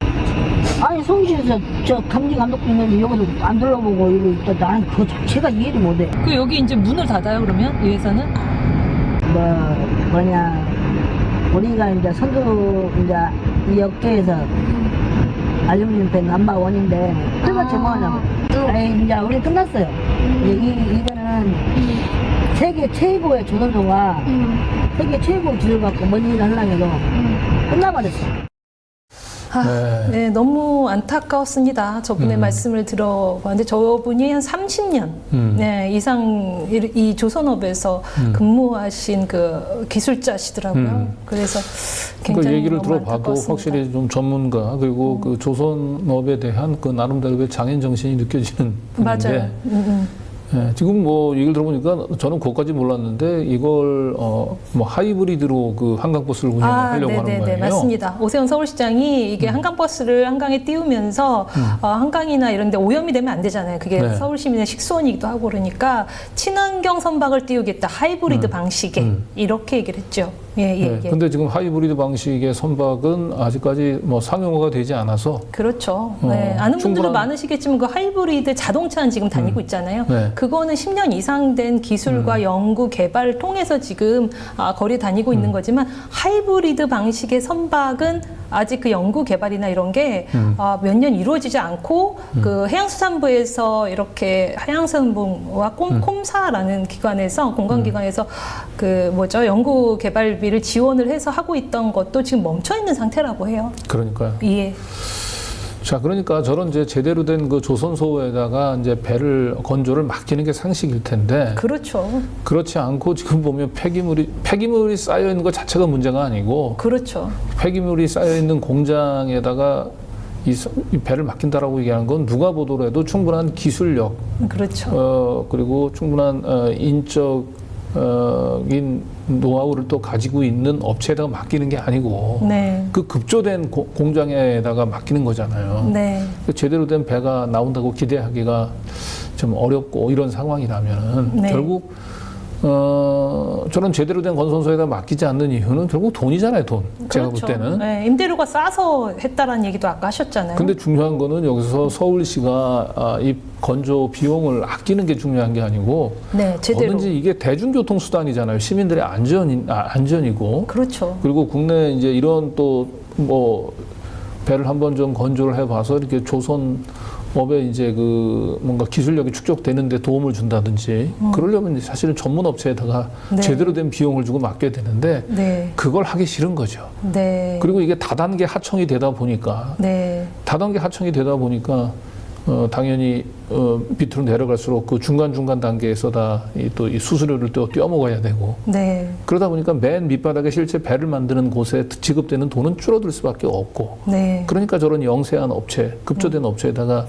아니 서울시에서 저 감리 감독도 있는데 여기도 안 둘러보고 이거 있다. 나는 그거 자체가 이해를 못해. 여기 이제 문을 닫아요 그러면 이 회사는? 뭐냐 우리가 이제 선두 이제 이 업계에서 알루미늄 팬 넘버원인데 도대체 뭐냐고. 아니 이제 우리 끝났어요. 이거는 세계 최고의 조선소가 세계 최고 기술 갖고 뭔 일을 하려고 해도 끝나버렸어. 네, 너무 안타까웠습니다. 저분의 말씀을 들어봤는데 저분이 한 30년 이상 이 조선업에서 근무하신 그 기술자시더라고요. 그래서 굉장히 그 얘기를 너무 들어봐도 안타까웠습니다. 확실히 좀 전문가 그리고 그 조선업에 대한 그 나름대로의 장인 정신이 느껴지는 분인데 맞아요. 지금 뭐 얘기를 들어보니까 저는 그것까지 몰랐는데 이걸 뭐 하이브리드로 그 한강버스를 운영하려고 하는 거예요. 맞습니다. 오세훈 서울시장이 이게 한강버스를 한강에 띄우면서 한강이나 이런 데 오염이 되면 안 되잖아요. 그게 서울 시민의 식수원이기도 하고 그러니까 친환경 선박을 띄우겠다. 하이브리드 방식에 이렇게 얘기를 했죠. 근데 지금 하이브리드 방식의 선박은 아직까지 뭐 상용화가 되지 않아서 그렇죠. 아는 분들도 많으시겠지만 그 하이브리드 자동차는 지금 다니고 있잖아요. 그거는 10년 이상 된 기술과 연구 개발을 통해서 지금 거리에 다니고 있는 거지만 하이브리드 방식의 선박은 아직 그 연구 개발이나 이런 게 몇 년 이루어지지 않고 그 해양수산부에서 이렇게 해양수산부와 콤사라는 기관에서 공관기관에서 그 연구 개발비를 지원을 해서 하고 있던 것도 지금 멈춰 있는 상태라고 해요. 그러니까요. 예. 자, 그러니까 저런 이제 제대로 된 그 조선소에다가 이제 배를 건조를 맡기는 게 상식일 텐데. 그렇죠. 그렇지 않고 지금 보면 폐기물이 쌓여 있는 것 자체가 문제가 아니고. 그렇죠. 폐기물이 쌓여 있는 공장에다가 이 배를 맡긴다라고 얘기하는 건 누가 보더라도 충분한 기술력. 그렇죠. 그리고 충분한 인적인 노하우를 또 가지고 있는 업체에다가 맡기는 게 아니고 그 급조된 공장에다가 맡기는 거잖아요. 제대로 된 배가 나온다고 기대하기가 좀 어렵고 이런 상황이라면 결국 저런 제대로 된 건선소에다 맡기지 않는 이유는 결국 돈이잖아요, 돈. 제가 볼 때는. 임대료가 싸서 했다라는 얘기도 아까 하셨잖아요. 근데 중요한 거는 여기서 서울시가 이 건조 비용을 아끼는 게 중요한 게 아니고 제대로. 뭐든지 이게 대중교통 수단이잖아요. 시민들의 안전이고. 그렇죠. 그리고 국내 이제 이런 또 뭐 배를 한번 좀 건조를 해봐서 이렇게 조선업에 이제 그 뭔가 기술력이 축적되는데 도움을 준다든지 그러려면 사실은 전문 업체에다가 네. 제대로 된 비용을 주고 맡겨야 되는데 네. 그걸 하기 싫은 거죠. 네. 그리고 이게 다단계 하청이 되다 보니까 네. 다단계 하청이 되다 보니까 당연히 밑으로 내려갈수록 그 중간 단계에서 다 또 이 수수료를 또 떼어먹어야 되고 네. 그러다 보니까 맨 밑바닥에 실제 배를 만드는 곳에 지급되는 돈은 줄어들 수밖에 없고 네. 그러니까 저런 영세한 업체, 급조된 업체에다가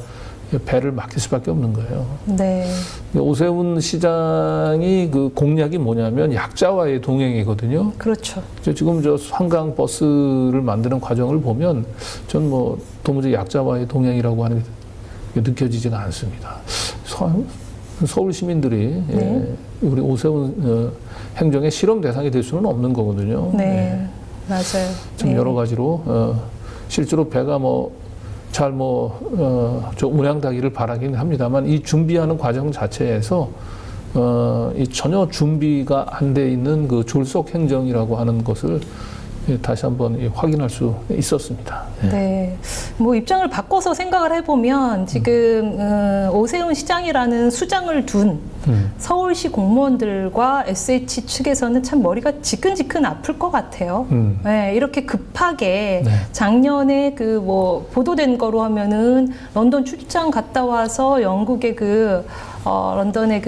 배를 맡길 수밖에 없는 거예요. 네. 오세훈 시장이 그 공약이 뭐냐면 약자와의 동행이거든요. 그렇죠. 지금 저 한강 버스를 만드는 과정을 보면 전 뭐 도무지 약자와의 동행이라고 하는 게 느껴지지가 않습니다. 서울 시민들이 네. 우리 오세훈 행정의 실험 대상이 될 수는 없는 거거든요. 네. 맞아요. 좀 네. 여러 가지로 실제로 배가 저 운항되기를 바라긴 합니다만 이 준비하는 과정 자체에서 이 전혀 준비가 안 돼 있는 그 졸속 행정이라고 하는 것을 다시 한번 확인할 수 있었습니다. 네. 뭐 입장을 바꿔서 생각을 해보면 지금 오세훈 시장이라는 수장을 둔 서울시 공무원들과 SH 측에서는 참 머리가 지끈지끈 아플 것 같아요. 네, 이렇게 급하게 네. 작년에 그 뭐 보도된 거로 하면은 런던 출장 갔다 와서 영국의 런던의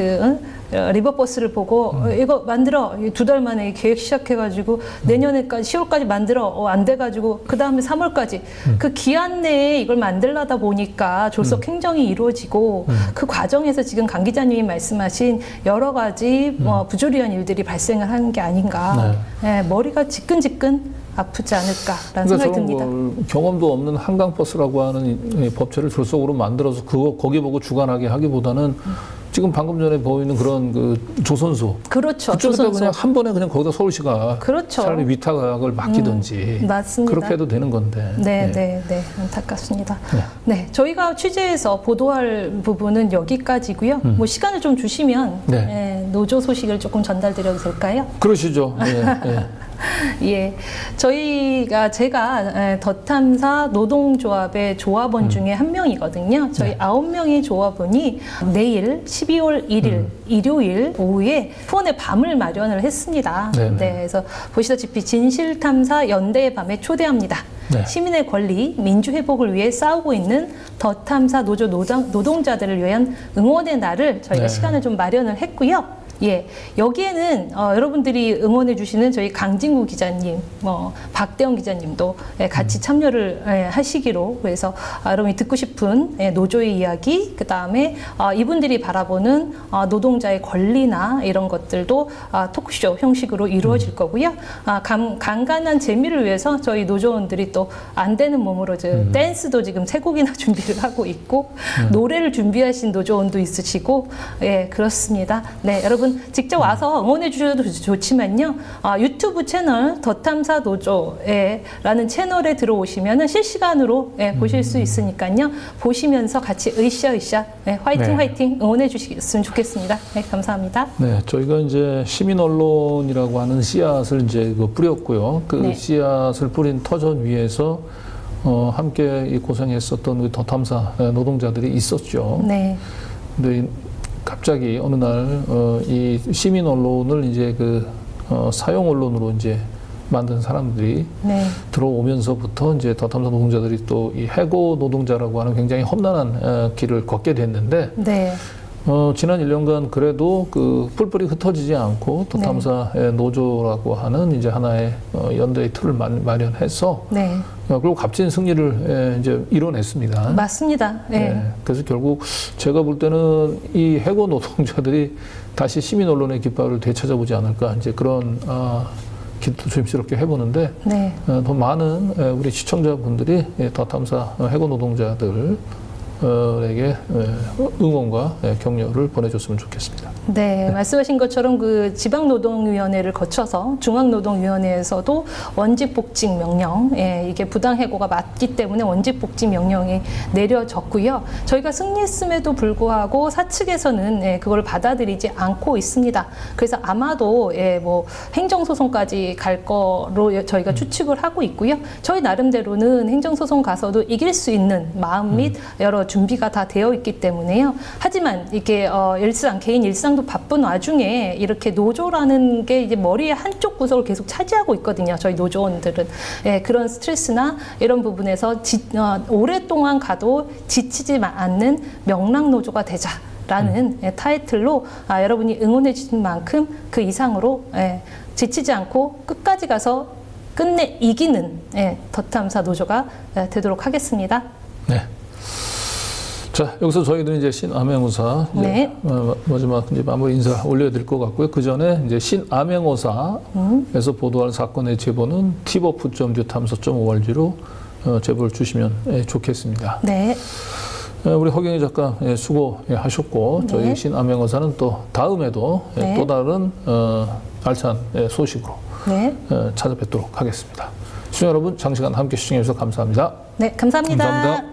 리버버스를 보고 이거 만들어 2달 만에 계획 시작해가지고 내년에까지 10월까지 만들어 안 돼가지고 그 다음에 3월까지 그 기한 내에 이걸 만들려다 보니까 졸속 행정이 이루어지고 그 과정에서 지금 강 기자님이 말씀하신 여러 가지 부조리한 일들이 발생을 하는 게 아닌가. 네, 머리가 지끈지끈 아프지 않을까라는 생각이 듭니다. 경험도 없는 한강버스라고 하는 법체를 졸속으로 만들어서 거기 보고 주관하게 하기보다는 지금 방금 전에 보이는 그런 그 조선소. 그렇죠. 그쪽에다 조선소. 그냥 한 번에 그냥 거기다 서울시가 그렇죠. 차라리 위탁을 맡기든지. 맞습니다. 그렇게 해도 되는 건데. 네. 안타깝습니다. 네. 저희가 취재해서 보도할 부분은 여기까지고요. 뭐 시간을 좀 주시면 노조 소식을 조금 전달드려도 될까요? 그러시죠. 예, 제가 더-탐사 노동조합의 조합원 중에 한 명이거든요. 저희 9명의 조합원이 내일 12월 1일 일요일 오후에 후원의 밤을 마련을 했습니다. 네, 그래서 보시다시피 진실탐사 연대의 밤에 초대합니다. 네. 시민의 권리, 민주회복을 위해 싸우고 있는 더-탐사 노조 노동자들을 위한 응원의 날을 저희가 시간을 좀 마련을 했고요. 예, 여기에는 여러분들이 응원해 주시는 저희 강진구 기자님, 박대원 기자님도 같이 참여를 하시기로 그래서 여러분이 듣고 싶은 노조의 이야기, 그 다음에 이분들이 바라보는 노동자의 권리나 이런 것들도 토크쇼 형식으로 이루어질 거고요. 간간한 재미를 위해서 저희 노조원들이 또 안 되는 몸으로 댄스도 지금 3곡이나 준비를 하고 있고 노래를 준비하신 노조원도 있으시고 예, 그렇습니다. 네, 여러분 직접 와서 응원해 주셔도 좋지만요. 유튜브 채널 더-탐사 노조라는 채널에 들어오시면 실시간으로 보실 수 있으니까요. 보시면서 같이 으쌰 화이팅 응원해 주시겠으면 좋겠습니다. 네, 감사합니다. 네, 저희가 이제 시민 언론이라고 하는 씨앗을 이제 뿌렸고요. 그 씨앗을 뿌린 터전 위에서 함께 고생했었던 더-탐사 노동자들이 있었죠. 네. 근데 갑자기 어느 날 이 시민 언론을 이제 사용 언론으로 이제 만든 사람들이 들어오면서부터 이제 더-탐사 노동자들이 또 이 해고 노동자라고 하는 굉장히 험난한 길을 걷게 됐는데 지난 1년간 그래도 뿔뿔이 흩어지지 않고 더-탐사 노조라고 하는 이제 하나의 연대의 틀을 마련해서 그리고 값진 승리를 이제 이뤄냈습니다. 맞습니다. 그래서 결국 제가 볼 때는 이 해고 노동자들이 다시 시민 언론의 깃발을 되찾아보지 않을까 이제 그런 기도 조심스럽게 해보는데 더 많은 우리 시청자분들이 더-탐사 해고 노동자들 에게 응원과 격려를 보내줬으면 좋겠습니다. 네, 말씀하신 것처럼 그 지방노동위원회를 거쳐서 중앙노동위원회에서도 원직복직 명령, 이게 부당해고가 맞기 때문에 원직복직 명령이 내려졌고요. 저희가 승리했음에도 불구하고 사측에서는 그걸 받아들이지 않고 있습니다. 그래서 아마도 뭐 행정소송까지 갈 거로 저희가 추측을 하고 있고요. 저희 나름대로는 행정소송 가서도 이길 수 있는 마음 및 여러 준비가 다 되어 있기 때문에요. 하지만 이게 개인 일상도 바쁜 와중에 이렇게 노조라는 게 이제 머리의 한쪽 구석을 계속 차지하고 있거든요. 저희 노조원들은 그런 스트레스나 이런 부분에서 오랫동안 가도 지치지 않는 명랑 노조가 되자라는 타이틀로 여러분이 응원해 주신 만큼 그 이상으로 지치지 않고 끝까지 가서 끝내 이기는 더탐사 노조가 되도록 하겠습니다. 네. 자, 여기서 저희들은 이제 신암행어사 마지막 이제 마무리 인사 올려야 될 것 같고요. 그 전에 이제 신암행어사에서 보도할 사건의 제보는 tbop.뉴탐사.org로 제보를 주시면 좋겠습니다. 네. 우리 허경희 작가 수고하셨고 저희 신암행어사는 또 다음에도 또 다른 알찬 소식으로 찾아뵙도록 하겠습니다. 시청자 여러분, 장시간 함께 시청해 주셔서 감사합니다. 네, 감사합니다. 감사합니다.